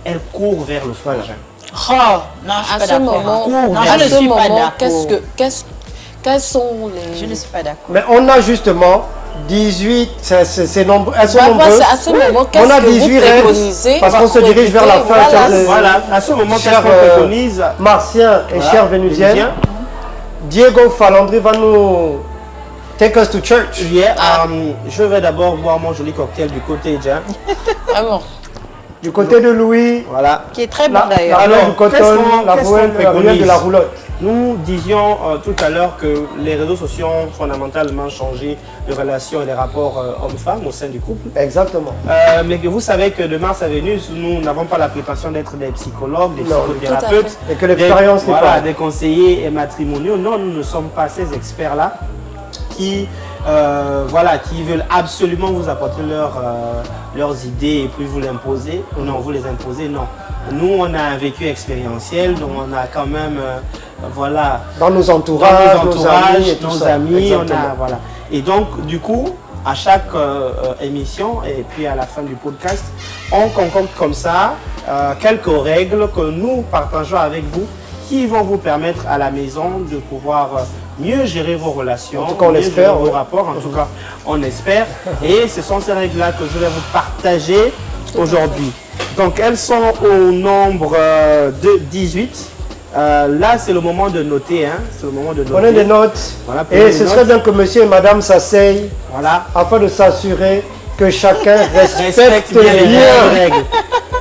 Speaker 2: elle court vers le frangin.
Speaker 4: Oh, non, je suis
Speaker 3: À
Speaker 4: pas
Speaker 3: ce
Speaker 4: d'accord.
Speaker 3: moment,
Speaker 4: Non,
Speaker 3: à
Speaker 4: je ne
Speaker 3: ce
Speaker 4: suis pas
Speaker 3: moment,
Speaker 4: d'accord.
Speaker 3: quels sont les...
Speaker 4: Je ne suis pas d'accord.
Speaker 1: Mais on a justement 18, c'est nombreux. Elles sont
Speaker 3: Bah,
Speaker 1: nombreuses.
Speaker 3: à ce moment, qu'est-ce
Speaker 1: On a
Speaker 3: que vous
Speaker 1: 18 règles,
Speaker 3: préconisez
Speaker 1: parce qu'on se
Speaker 3: pour
Speaker 1: dirige vers la
Speaker 3: éviter,
Speaker 1: fin.
Speaker 3: voilà,
Speaker 2: Voilà, à ce moment, qu'est-ce
Speaker 1: Cher,
Speaker 2: qu'on préconise?
Speaker 1: Martien et
Speaker 2: Voilà,
Speaker 1: chère Vénusienne,
Speaker 2: Vénusien.
Speaker 1: Diego Falandri va nous take us to church.
Speaker 2: Yeah, je vais d'abord boire mon joli cocktail du cottage. Hein.
Speaker 3: Vraiment.
Speaker 1: Du côté de Louis,
Speaker 2: Voilà.
Speaker 4: Qui est très bon
Speaker 1: la
Speaker 4: d'ailleurs.
Speaker 1: ruelle
Speaker 2: Alors,
Speaker 1: du coton, la
Speaker 2: qu'est-ce
Speaker 1: ruelle
Speaker 2: qu'on
Speaker 1: la ruelle de la
Speaker 2: préconise?
Speaker 1: roulotte.
Speaker 2: Nous disions tout à l'heure que les réseaux sociaux ont fondamentalement changé les relations et les rapports hommes-femmes au sein du couple.
Speaker 1: Exactement.
Speaker 2: Mais que vous savez que de Mars à Vénus, nous n'avons pas la prétention d'être des psychologues, des
Speaker 1: Non,
Speaker 2: psychothérapeutes,
Speaker 1: Et que l'expérience n'est
Speaker 2: voilà,
Speaker 1: pas.
Speaker 2: des conseillers matrimoniaux. Non, nous ne sommes pas ces experts-là qui, voilà, qui veulent absolument vous apporter leurs idées et puis vous l'imposer. Non, vous les imposer, non. Nous, on a un vécu expérientiel, donc on a quand même, voilà,
Speaker 1: Dans nos
Speaker 2: dans
Speaker 1: entourages,
Speaker 2: nos amis,
Speaker 1: et tout
Speaker 2: nos
Speaker 1: ça.
Speaker 2: amis, on
Speaker 1: Exactement.
Speaker 2: a, voilà. Et donc, du coup, à chaque émission et puis à la fin du podcast, on concocte comme ça quelques règles que nous partageons avec vous qui vont vous permettre à la maison de pouvoir mieux gérer vos relations,
Speaker 1: En tout cas, on
Speaker 2: mieux
Speaker 1: espère,
Speaker 2: gérer vos
Speaker 1: ouais.
Speaker 2: rapports, en tout cas, on espère. Et ce sont ces règles-là que je vais vous partager aujourd'hui. Donc, elles sont au nombre de 18. Là, c'est le moment de noter. Hein. C'est le moment de noter.
Speaker 1: Prenez des notes.
Speaker 2: Voilà, prenez
Speaker 1: Et
Speaker 2: des
Speaker 1: ce
Speaker 2: notes.
Speaker 1: serait bien que monsieur et madame s'asseyent
Speaker 2: Voilà.
Speaker 1: afin de s'assurer que chacun respecte
Speaker 2: Respecte bien les
Speaker 1: bien
Speaker 2: règles.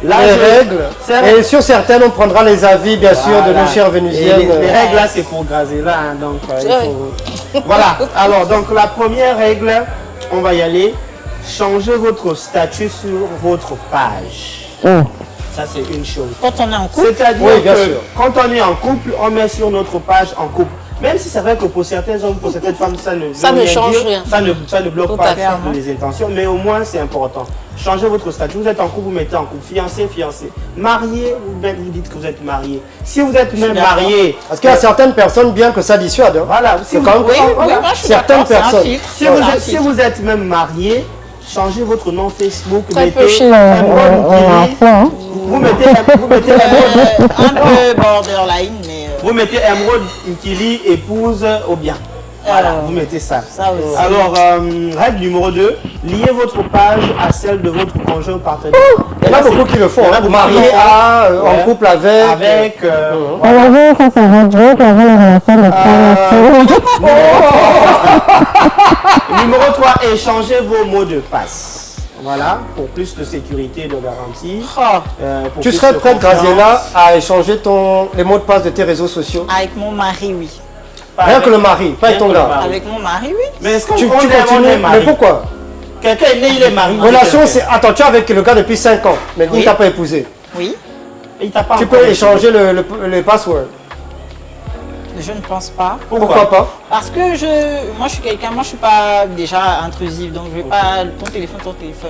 Speaker 2: Là,
Speaker 1: les
Speaker 2: je-
Speaker 1: règles.
Speaker 2: c'est-
Speaker 1: Et sur certaines, on prendra les avis, bien sûr, de
Speaker 2: Voilà.
Speaker 1: nos chères
Speaker 2: Et
Speaker 1: vénusiennes.
Speaker 2: les règles là, c'est pour graser là. Hein, donc, il faut... Voilà. Alors, donc, la première règle, on va y aller. Changez votre statut sur votre page. Ça, c'est une chose.
Speaker 4: Quand on est en couple,
Speaker 2: C'est-à-dire
Speaker 1: Oui, bien
Speaker 2: que
Speaker 1: sûr.
Speaker 2: quand on est en couple, on met sur notre page en couple. Même si c'est vrai que pour certains hommes, pour certaines femmes, ça ne
Speaker 3: Ça
Speaker 2: veut
Speaker 3: ne
Speaker 2: rien
Speaker 3: change
Speaker 2: dire,
Speaker 3: rien.
Speaker 2: ça ne bloque
Speaker 3: Tout
Speaker 2: pas
Speaker 3: à fait.
Speaker 2: les intentions, mais au moins c'est important. Changez votre statut. Vous êtes en couple, vous mettez en couple. Fiancé, fiancé. Marié, vous dites que vous êtes marié. Si vous êtes même
Speaker 4: d'accord.
Speaker 2: marié,
Speaker 1: Parce qu'il y a certaines personnes, bien que ça dissuade. Hein.
Speaker 2: voilà. Si
Speaker 1: C'est
Speaker 2: vous,
Speaker 1: quand même
Speaker 4: oui,
Speaker 1: voilà.
Speaker 4: oui, moi je suis
Speaker 1: Certaines
Speaker 4: d'accord, c'est un
Speaker 1: personnes.
Speaker 4: filtre.
Speaker 2: si
Speaker 4: C'est
Speaker 2: vous
Speaker 4: un
Speaker 2: êtes, si
Speaker 4: filtre.
Speaker 2: vous êtes même marié, changez votre nom Facebook.
Speaker 3: Très peu
Speaker 2: Mettez
Speaker 3: chez
Speaker 2: Emerald Kiri. Vous mettez Emerald.
Speaker 4: Un peu borderline, mais
Speaker 2: Vous mettez Emerald Nkili, épouse au bien. Voilà, vous mettez ça.
Speaker 4: ça aussi.
Speaker 2: Alors, règle numéro 2, liez votre page à celle de votre conjoint ou partenaire.
Speaker 1: Il y en a beaucoup qui le font.
Speaker 2: Il y en a
Speaker 1: Hein.
Speaker 2: beaucoup
Speaker 1: Marié
Speaker 2: qui le font.
Speaker 1: à, en
Speaker 2: Ouais.
Speaker 1: couple avec.
Speaker 2: Avec. Numéro 3, échangez vos mots de passe. Voilà, pour plus de sécurité et de garantie. Pour
Speaker 1: Tu
Speaker 2: plus
Speaker 1: serais
Speaker 2: de
Speaker 1: prête,
Speaker 2: confiance.
Speaker 1: Graziella, à échanger les mots de passe de tes réseaux sociaux?
Speaker 4: Avec mon mari, oui.
Speaker 2: Pas
Speaker 1: Rien
Speaker 2: avec-
Speaker 1: que le mari, pas avec
Speaker 2: rien
Speaker 1: ton
Speaker 2: que le
Speaker 1: gars.
Speaker 2: mari.
Speaker 4: Avec mon mari, oui.
Speaker 2: Mais est-ce qu'on
Speaker 1: Tu
Speaker 2: on est- on
Speaker 1: continues,
Speaker 2: est
Speaker 1: mais
Speaker 2: marié?
Speaker 1: pourquoi?
Speaker 2: Quelqu'un est né, il est marié.
Speaker 1: Relation,
Speaker 2: Quelqu'un.
Speaker 1: c'est. Attends, tu es avec le gars depuis 5 ans, mais il
Speaker 4: Oui.
Speaker 1: ne t'a pas épousé.
Speaker 4: Oui.
Speaker 2: Il t'a pas
Speaker 1: Tu
Speaker 2: encore
Speaker 1: peux
Speaker 2: épousé.
Speaker 1: échanger les passwords.
Speaker 4: Je ne pense pas.
Speaker 1: Pourquoi pas?
Speaker 4: Parce que moi je suis pas déjà intrusive, donc je vais pas ton téléphone.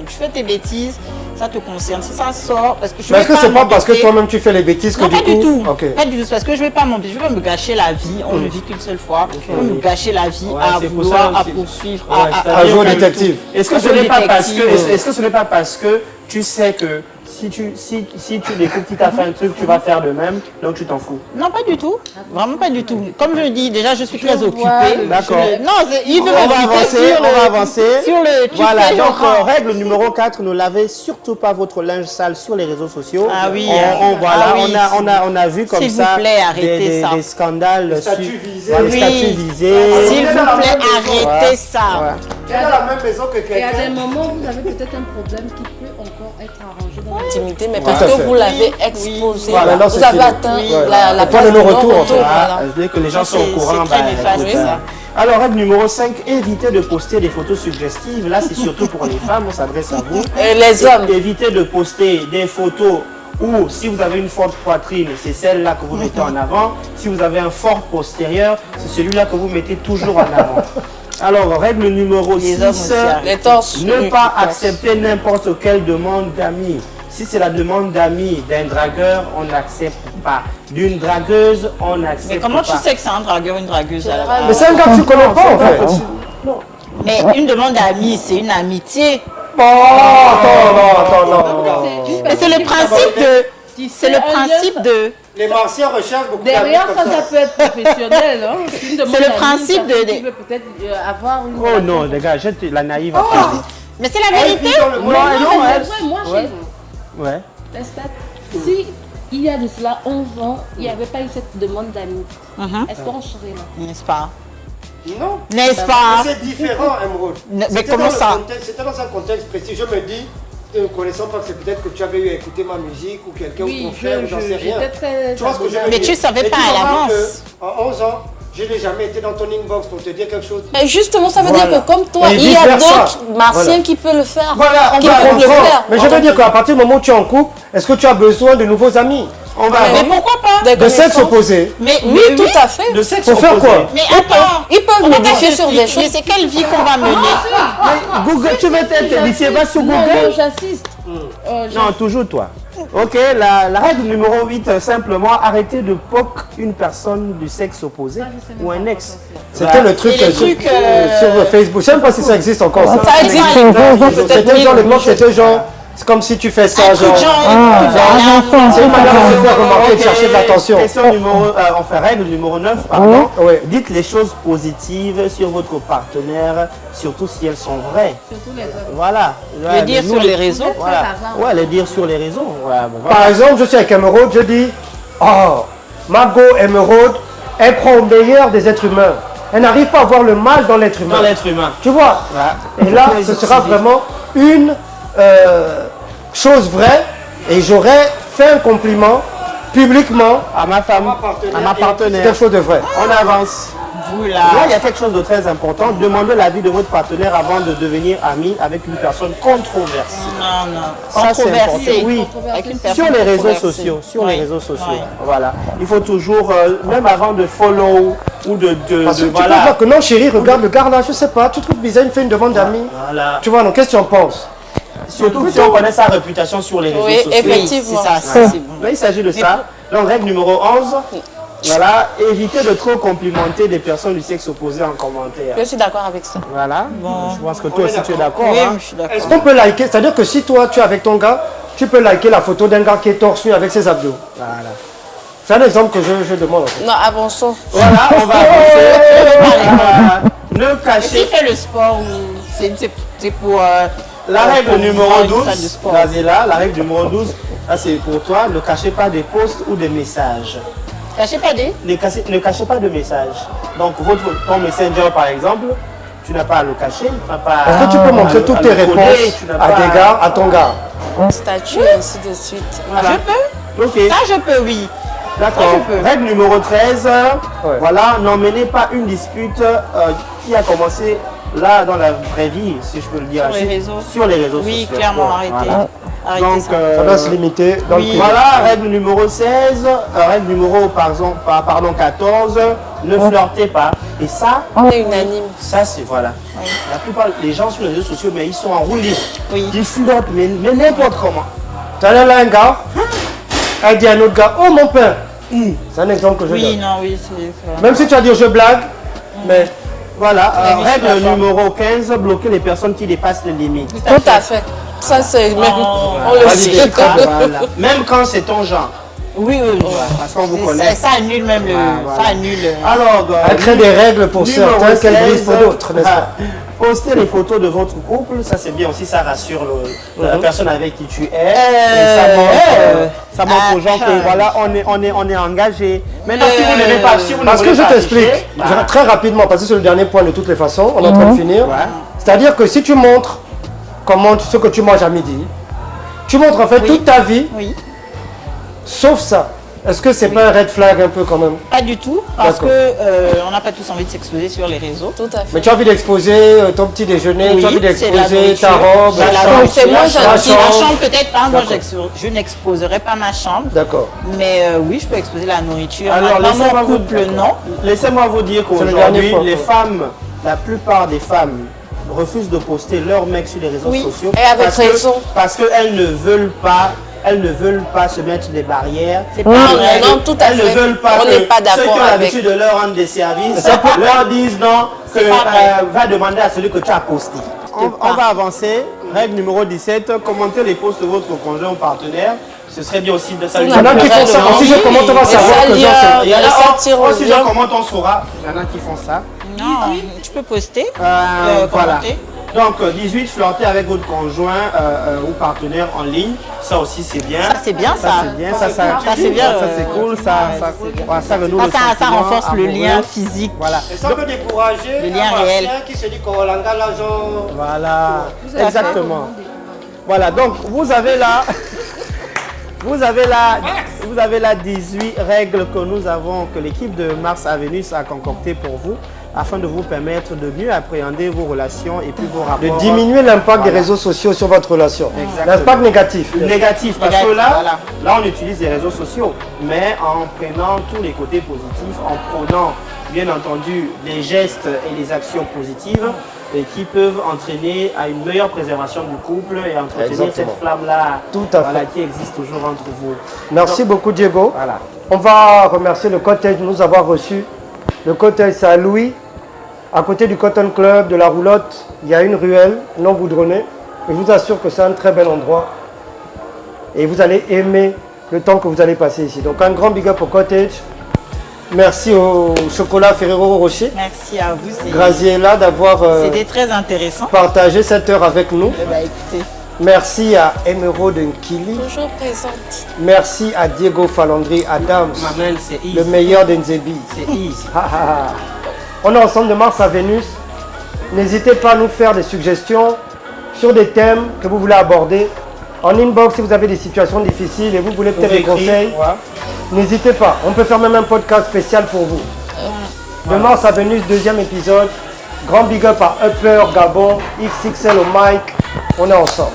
Speaker 4: Tu fais tes bêtises, ça te concerne. Si ça sort, parce que je
Speaker 1: Mais
Speaker 4: vais
Speaker 1: est-ce que c'est pas parce que
Speaker 4: m'embêter.
Speaker 1: toi-même tu fais les bêtises que
Speaker 4: Non,
Speaker 1: du
Speaker 4: pas
Speaker 1: coup.
Speaker 4: du tout.
Speaker 1: Ok.
Speaker 4: Pas du tout. C'est parce que je vais pas m'embêter, je vais pas me gâcher la vie. On ne vit qu'une seule fois. Je vais me gâcher la vie
Speaker 2: Ouais,
Speaker 4: à
Speaker 2: c'est pour
Speaker 4: vouloir,
Speaker 2: ça
Speaker 4: à
Speaker 2: aussi.
Speaker 4: poursuivre,
Speaker 2: Ouais,
Speaker 4: à
Speaker 2: c'est-à-dire
Speaker 1: À jouer au
Speaker 2: que-
Speaker 1: détective.
Speaker 2: Est-ce que ce
Speaker 4: Jouer
Speaker 2: n'est pas parce que
Speaker 4: détective.
Speaker 2: est-ce que ce n'est pas parce que tu sais que si tu découvres qui t'a fait un truc, tu vas faire de même, donc tu t'en fous.
Speaker 4: Non, pas du tout. Vraiment pas du tout. Comme je le dis, déjà, je suis très
Speaker 5: vois
Speaker 4: occupée.
Speaker 5: le-
Speaker 2: D'accord.
Speaker 4: Non, il veut
Speaker 2: On va
Speaker 4: m'inviter
Speaker 2: avancer,
Speaker 4: sur
Speaker 2: on va
Speaker 4: le-
Speaker 2: avancer.
Speaker 4: Sur le tu
Speaker 2: Voilà,
Speaker 4: fais,
Speaker 2: donc
Speaker 4: Laurent.
Speaker 2: règle numéro 4, ne lavez surtout pas votre linge sale sur les réseaux sociaux.
Speaker 4: Ah oui,
Speaker 2: Voilà,
Speaker 4: ah oui,
Speaker 2: on a vu comme
Speaker 4: s'il vous
Speaker 2: ça
Speaker 4: plaît, arrêtez ça.
Speaker 2: des scandales.
Speaker 1: statuts
Speaker 2: sur-
Speaker 1: visés.
Speaker 2: voilà, les
Speaker 4: Oui.
Speaker 2: statuts visés.
Speaker 4: S'il vous
Speaker 1: dans la
Speaker 4: plaît,
Speaker 1: même maison.
Speaker 4: arrêtez
Speaker 2: Ouais.
Speaker 4: ça.
Speaker 2: Ouais.
Speaker 1: Tu es dans la même maison que
Speaker 5: Et à des
Speaker 1: quelqu'un.
Speaker 5: moments, vous avez peut-être un problème qui peut encore être arrangé dans la
Speaker 3: Intimité, mais
Speaker 1: Tout
Speaker 3: parce
Speaker 1: à
Speaker 3: que
Speaker 1: fait.
Speaker 3: vous l'avez
Speaker 4: Oui,
Speaker 3: exposé,
Speaker 1: Voilà, là,
Speaker 3: vous
Speaker 1: c'est
Speaker 3: avez
Speaker 1: fini.
Speaker 3: atteint
Speaker 4: Oui.
Speaker 3: la
Speaker 1: Le point
Speaker 3: case
Speaker 1: de
Speaker 3: de
Speaker 1: non-retour, en fait.
Speaker 3: voilà.
Speaker 2: Dès que les gens sont au
Speaker 4: C'est
Speaker 2: courant,
Speaker 4: très
Speaker 2: bah,
Speaker 4: néfaste,
Speaker 2: écoute,
Speaker 4: ça.
Speaker 2: Alors, règle numéro 5, évitez de poster des photos suggestives. Là, c'est surtout pour les femmes, on s'adresse à vous.
Speaker 3: Et les hommes.
Speaker 2: Évitez de poster des photos où, si vous avez une forte poitrine, c'est celle-là que vous mettez en avant. Si vous avez un fort postérieur, c'est celui-là que vous mettez toujours en avant. Alors, règle numéro
Speaker 4: Les
Speaker 2: 6,
Speaker 4: hommes aussi,
Speaker 3: Les torses
Speaker 2: ne
Speaker 3: nus.
Speaker 2: pas accepter n'importe quelle demande d'amis. Si c'est la demande d'amis d'un dragueur, on n'accepte pas. D'une dragueuse, on n'accepte pas.
Speaker 4: Mais comment tu sais que c'est un dragueur ou une dragueuse à la base?
Speaker 1: Mais c'est un gars que tu connais pas en fait.
Speaker 4: Mais une demande d'amis, c'est une amitié.
Speaker 1: Oh, attends, non.
Speaker 4: Mais c'est le principe de C'est le principe de...
Speaker 1: Les martiens recherchent beaucoup
Speaker 5: Derrière
Speaker 1: d'amis
Speaker 5: ça,
Speaker 1: comme
Speaker 5: ça peut être professionnel. Hein. Si une demande
Speaker 4: C'est le
Speaker 5: d'amie,
Speaker 4: principe
Speaker 5: ça
Speaker 4: de-
Speaker 5: fait qu'il veut peut-être avoir une.
Speaker 2: Oh
Speaker 5: relation.
Speaker 2: non, les gars, jette la naïve.
Speaker 4: Mais c'est la
Speaker 1: Elle
Speaker 4: vérité.
Speaker 1: vit dans le monde.
Speaker 2: Non,
Speaker 5: Mais
Speaker 2: non,
Speaker 5: c'est
Speaker 2: elle-
Speaker 5: vrai, moi,
Speaker 2: Ouais.
Speaker 5: chez vous,
Speaker 2: Ouais.
Speaker 5: les stats, si il y a de cela 11 ans, il n'y avait pas eu cette demande d'amis, est-ce qu'on serait là?
Speaker 4: N'est-ce pas?
Speaker 1: Non.
Speaker 4: N'est-ce
Speaker 1: Mais
Speaker 4: pas?
Speaker 1: c'est différent, Emeraude.
Speaker 4: Mais
Speaker 1: C'était
Speaker 4: comment
Speaker 1: dans le
Speaker 4: ça?
Speaker 1: contexte- C'était dans un contexte précis. Je me dis, ne connaissant pas que c'est peut-être que tu avais eu à écouter ma musique ou quelqu'un ou ton frère, ou j'en sais rien.
Speaker 5: j'étais très.
Speaker 1: Tu vois ce que je veux
Speaker 4: Mais
Speaker 1: dire?
Speaker 4: tu savais
Speaker 1: Et
Speaker 4: pas
Speaker 1: tu
Speaker 4: à
Speaker 1: remarques
Speaker 4: l'avance.
Speaker 1: que, En 11 ans, je n'ai jamais été dans ton inbox pour te dire quelque chose.
Speaker 3: Et justement, ça veut
Speaker 1: Voilà.
Speaker 3: dire que comme toi,
Speaker 1: Et
Speaker 3: il y a
Speaker 1: vice-versa.
Speaker 3: d'autres martiens
Speaker 1: Voilà.
Speaker 3: qui peuvent le faire.
Speaker 1: Voilà, on
Speaker 3: qui
Speaker 1: va
Speaker 3: peuvent le
Speaker 1: comprendre.
Speaker 3: faire.
Speaker 1: Mais je veux dire qu'à partir du moment où tu es en couple, est-ce que tu as besoin de nouveaux amis?
Speaker 2: On va
Speaker 4: Mais pourquoi pas?
Speaker 3: Des
Speaker 1: De sexe
Speaker 3: connaissances.
Speaker 1: opposé.
Speaker 4: Mais
Speaker 3: Oui, tout à fait.
Speaker 2: de sexe
Speaker 1: Pour faire
Speaker 2: opposé.
Speaker 1: quoi?
Speaker 4: Mais attends.
Speaker 3: Ils peuvent
Speaker 4: On va
Speaker 3: modifier
Speaker 4: pas
Speaker 3: sur
Speaker 4: se-
Speaker 3: des
Speaker 4: Mais
Speaker 3: choses.
Speaker 4: c'est quelle vie qu'on va mener?
Speaker 2: Google, tu veux t'initier, va sur
Speaker 5: Non,
Speaker 2: Google.
Speaker 5: non, j'assiste.
Speaker 2: Non, toujours toi. Ok, la règle numéro 8, simplement, arrêtez de poke une personne du sexe opposé ou un ex.
Speaker 1: C'était le truc
Speaker 4: Et les trucs,
Speaker 1: sur Facebook. Je ne sais pas si ça existe encore.
Speaker 3: Ça existe.
Speaker 1: C'était genre, l'époque, c'était genre, c'est comme si tu fais ça,
Speaker 4: Un truc
Speaker 1: genre.
Speaker 4: genre...
Speaker 1: C'est une manière de se faire remarquer, de chercher de l'attention.
Speaker 2: Question numéro, enfin, règle numéro 9, pardon.
Speaker 1: Oui.
Speaker 2: Dites les choses positives sur votre partenaire, surtout si elles sont vraies.
Speaker 5: Surtout les hommes.
Speaker 2: Voilà.
Speaker 4: Le dire sur les réseaux.
Speaker 2: Voilà.
Speaker 5: Très
Speaker 2: Ouais, les dire sur les réseaux. Voilà, bon, voilà.
Speaker 1: Par exemple, je suis avec Emeraude, je dis, oh, Margot Emeraude, elle prend au meilleur des êtres humains. Elle n'arrive pas à voir le mal dans l'être humain.
Speaker 2: Dans l'être humain.
Speaker 1: Tu vois?
Speaker 2: Voilà.
Speaker 1: Et là, ce sera vraiment une chose vraie. Et j'aurais fait un compliment publiquement
Speaker 2: À ma femme, à ma
Speaker 1: C'est
Speaker 2: partenaire.
Speaker 1: quelque chose de vrai.
Speaker 2: On avance.
Speaker 4: Vous
Speaker 2: Là,
Speaker 4: là.
Speaker 2: il y a quelque chose de très important. Demandez l'avis de votre partenaire avant de devenir ami avec une personne controversée.
Speaker 4: Non, non.
Speaker 2: Ça, c'est important.
Speaker 4: Controversé.
Speaker 2: Oui.
Speaker 4: Avec une personne
Speaker 2: Sur les réseaux
Speaker 4: controversée.
Speaker 2: sociaux, sur
Speaker 4: Ouais.
Speaker 2: les réseaux sociaux,
Speaker 4: Ouais.
Speaker 2: voilà. Il faut toujours, même avant de follow ou de
Speaker 1: Parce que tu peux
Speaker 2: voilà.
Speaker 1: dire que non, chérie, regarde le gars là, je sais pas, tu trouves bizarre, il me fait une demande d'amis.
Speaker 2: Voilà.
Speaker 1: Tu vois, donc qu'est-ce que tu en penses?
Speaker 2: Surtout si on connaît sa réputation sur les réseaux
Speaker 3: Oui,
Speaker 2: sociaux.
Speaker 3: effectivement.
Speaker 4: C'est ça, c'est bon.
Speaker 2: Là, il s'agit de ça. Donc, règle numéro 11, voilà, évitez de trop complimenter des personnes du sexe opposé en commentaire.
Speaker 3: Je suis d'accord avec ça.
Speaker 2: Voilà. Je pense que toi aussi tu es d'accord.
Speaker 4: Oui,
Speaker 2: hein.
Speaker 4: je suis d'accord.
Speaker 1: Est-ce qu'on peut liker? C'est-à-dire que si toi, tu es avec ton gars, tu peux liker la photo d'un gars qui est torse nu avec ses abdos.
Speaker 2: Voilà.
Speaker 1: C'est un exemple que je demande. En fait.
Speaker 3: Non, avançons.
Speaker 2: Voilà, on va avancer. Ne
Speaker 4: S'il
Speaker 2: cachez.
Speaker 4: fait le sport ou c'est pour...
Speaker 2: La règle
Speaker 4: pour
Speaker 2: numéro
Speaker 4: voir une
Speaker 2: 12,
Speaker 4: salle de sport.
Speaker 2: vas-y là, la règle numéro 12, ça c'est pour toi, ne cachez pas des posts ou des messages.
Speaker 4: Cachez pas des...
Speaker 2: Ne cachez pas de messages. Donc ton messenger par exemple, tu n'as pas à le cacher, tu n'as pas
Speaker 1: Est-ce que tu peux montrer toutes tes réponses à des gars, à ton gars?
Speaker 3: Statut, ainsi de suite.
Speaker 2: Voilà.
Speaker 4: Je peux?
Speaker 2: Ok,
Speaker 4: Ça, je peux, oui.
Speaker 2: d'accord.
Speaker 4: ça, je peux.
Speaker 2: Règle numéro 13,
Speaker 1: Ouais.
Speaker 2: voilà, n'emmenez pas une dispute qui a commencé là dans la vraie vie, si je peux le dire
Speaker 4: Sur les
Speaker 2: ainsi,
Speaker 4: réseaux.
Speaker 2: sur les réseaux
Speaker 4: Oui,
Speaker 2: sociaux.
Speaker 4: clairement,
Speaker 2: Ouais,
Speaker 4: arrêtez.
Speaker 2: voilà.
Speaker 4: Arrêtez
Speaker 2: Donc,
Speaker 4: ça.
Speaker 1: Ça doit se limiter dans
Speaker 4: oui.
Speaker 1: le privé.
Speaker 2: voilà, règle numéro 16, règle numéro pardon, 14, ne flirtez pas. Et ça,
Speaker 3: On est unanime.
Speaker 2: ça c'est voilà. La plupart des gens sur les réseaux sociaux, mais ils sont en roue libre.
Speaker 4: Oui.
Speaker 2: Ils flirtent, mais n'importe comment.
Speaker 1: Tu as là un gars, elle dit à un autre gars, oh mon père. C'est un exemple que je
Speaker 4: Oui,
Speaker 1: donne.
Speaker 4: non, oui, c'est...
Speaker 1: Même si tu vas dire je blague, mais
Speaker 2: Voilà,
Speaker 4: Oui, je suis
Speaker 2: règle
Speaker 4: d'accord.
Speaker 2: numéro 15, bloquer les personnes qui dépassent les limites.
Speaker 3: Tout à fait. Ça, c'est même. On le
Speaker 2: Validé.
Speaker 3: sait.
Speaker 2: Voilà. Même quand c'est ton genre.
Speaker 4: Oui, oui, oui.
Speaker 2: Parce qu'on vous
Speaker 4: C'est-
Speaker 2: connaît.
Speaker 4: Ça annule même le...
Speaker 2: voilà.
Speaker 4: Ça annule...
Speaker 2: Alors,
Speaker 1: elle crée des règles pour
Speaker 2: numéro
Speaker 1: certains qu'elle brise
Speaker 2: 16,
Speaker 1: pour d'autres, n'est-ce pas?
Speaker 2: Postez les photos de votre couple, ça c'est bien aussi, ça rassure la personne avec qui tu es. Et ça montre aux gens que voilà, on est engagé. Maintenant, si vous n'aimez pas, si vous ne
Speaker 1: Parce que
Speaker 2: voulez
Speaker 1: je
Speaker 2: pas
Speaker 1: t'explique,
Speaker 2: afficher, bah,
Speaker 1: très rapidement, parce que c'est le dernier point de toutes les façons, on est en train de finir.
Speaker 2: Ouais.
Speaker 1: C'est-à-dire que si tu montres ce que tu manges à midi, tu montres en fait toute ta vie,
Speaker 4: Oui.
Speaker 1: sauf ça. Est-ce que c'est pas un red flag un peu quand même?
Speaker 4: Pas du tout, parce
Speaker 1: D'accord.
Speaker 4: que on n'a pas tous envie de s'exposer sur les réseaux.
Speaker 3: Tout à fait.
Speaker 1: Mais tu as envie d'exposer ton petit déjeuner,
Speaker 4: Oui,
Speaker 1: tu as envie
Speaker 4: c'est la
Speaker 1: d'exposer
Speaker 4: nourriture.
Speaker 1: ta robe,
Speaker 4: C'est la
Speaker 1: chambre,
Speaker 4: nourriture.
Speaker 3: C'est moins
Speaker 1: la
Speaker 3: gentil.
Speaker 4: La
Speaker 1: chambre.
Speaker 4: chambre peut-être pas, moi
Speaker 1: D'accord.
Speaker 4: je n'exposerai pas ma chambre,
Speaker 1: D'accord.
Speaker 4: mais oui, je peux exposer la nourriture.
Speaker 2: Alors,
Speaker 4: Maintenant,
Speaker 2: laissez-moi
Speaker 4: mon
Speaker 2: vous-
Speaker 4: couple, non.
Speaker 2: Laissez-moi vous dire
Speaker 1: C'est le dernier
Speaker 2: qu'aujourd'hui,
Speaker 1: point,
Speaker 2: les
Speaker 1: quoi.
Speaker 2: femmes, la plupart des femmes refusent de poster leurs mecs sur les réseaux
Speaker 4: Oui.
Speaker 2: sociaux.
Speaker 3: Et avec
Speaker 2: parce
Speaker 3: raison.
Speaker 2: Parce qu'elles ne veulent pas. Elles ne veulent pas se mettre des barrières.
Speaker 4: C'est pas
Speaker 3: Non,
Speaker 4: vrai.
Speaker 3: non, tout à
Speaker 2: Elles
Speaker 3: fait.
Speaker 2: ne veulent pas
Speaker 3: On
Speaker 2: que
Speaker 3: n'est pas
Speaker 2: ceux
Speaker 3: d'accord
Speaker 2: qui ont
Speaker 3: avec.
Speaker 2: l'habitude de leur rendre des services leur disent non, que
Speaker 4: C'est pas vrai.
Speaker 2: va demander à celui que tu as posté. On va avancer. Règle numéro 17, commentez les posts de votre conjoint ou partenaire Ce serait bien aussi de ça.
Speaker 3: Il
Speaker 1: y en a qui font ça. Si je commente, on va savoir que
Speaker 2: Il y en a
Speaker 3: si
Speaker 2: je commente, on saura. Il y en a qui font ça.
Speaker 4: Non, tu peux poster.
Speaker 2: Voilà.
Speaker 4: Commenter.
Speaker 2: Donc 18, flirter avec votre conjoint ou partenaire en ligne. Ça aussi, c'est bien.
Speaker 4: Ça, c'est bien, ça.
Speaker 2: C'est bien, ça
Speaker 4: c'est bien.
Speaker 2: Ça, c'est cool. Ça
Speaker 4: renforce le lien physique.
Speaker 2: Voilà.
Speaker 1: Et ça peut décourager
Speaker 4: le lien
Speaker 1: un
Speaker 4: réel.
Speaker 1: martien qui se dit qu'on l'engage l'argent.
Speaker 2: Voilà, exactement. Voilà, donc vous avez là, vous avez là 18 règles que nous avons, que l'équipe de Mars à Vénus a concoctées pour vous, afin de vous permettre de mieux appréhender vos relations et puis vos rapports.
Speaker 1: De diminuer l'impact des réseaux sociaux sur votre relation. L'impact négatif.
Speaker 2: Négatif, parce que
Speaker 4: Voilà.
Speaker 2: là, on utilise les réseaux sociaux, mais en prenant tous les côtés positifs, en prenant, bien entendu, les gestes et les actions positives et qui peuvent entraîner à une meilleure préservation du couple et entretenir
Speaker 1: Exactement.
Speaker 2: cette flamme-là
Speaker 1: Tout à fait.
Speaker 2: qui existe toujours entre vous.
Speaker 1: Merci beaucoup, Diego.
Speaker 2: Voilà.
Speaker 1: On va remercier le cottage de nous avoir reçus. Le cottage, c'est à Louis, à côté du Cotton Club, de la Roulotte. Il y a une ruelle non goudronnée. Je vous assure que c'est un très bel endroit. Et vous allez aimer le temps que vous allez passer ici. Donc, un grand big up au cottage. Merci au chocolat Ferrero Rocher.
Speaker 4: Merci à vous.
Speaker 1: Graziella d'avoir
Speaker 4: C'était très intéressant.
Speaker 1: partagé cette heure avec nous.
Speaker 4: Écoutez.
Speaker 1: Merci à Emeraude Nkili.
Speaker 3: Toujours présente.
Speaker 1: Merci à Diego Falandri Adams,
Speaker 2: Mamel, c'est easy.
Speaker 1: le meilleur d'Nzebi.
Speaker 2: C'est easy.
Speaker 1: On est ensemble de Mars à Vénus. N'hésitez pas à nous faire des suggestions sur des thèmes que vous voulez aborder. En inbox, si vous avez des situations difficiles et vous voulez peut-être des conseils, n'hésitez pas. On peut faire même un podcast spécial pour vous. De Mars à Vénus, 2e épisode. Grand big up à Upper, Gabon, XXL au mic. On est ensemble.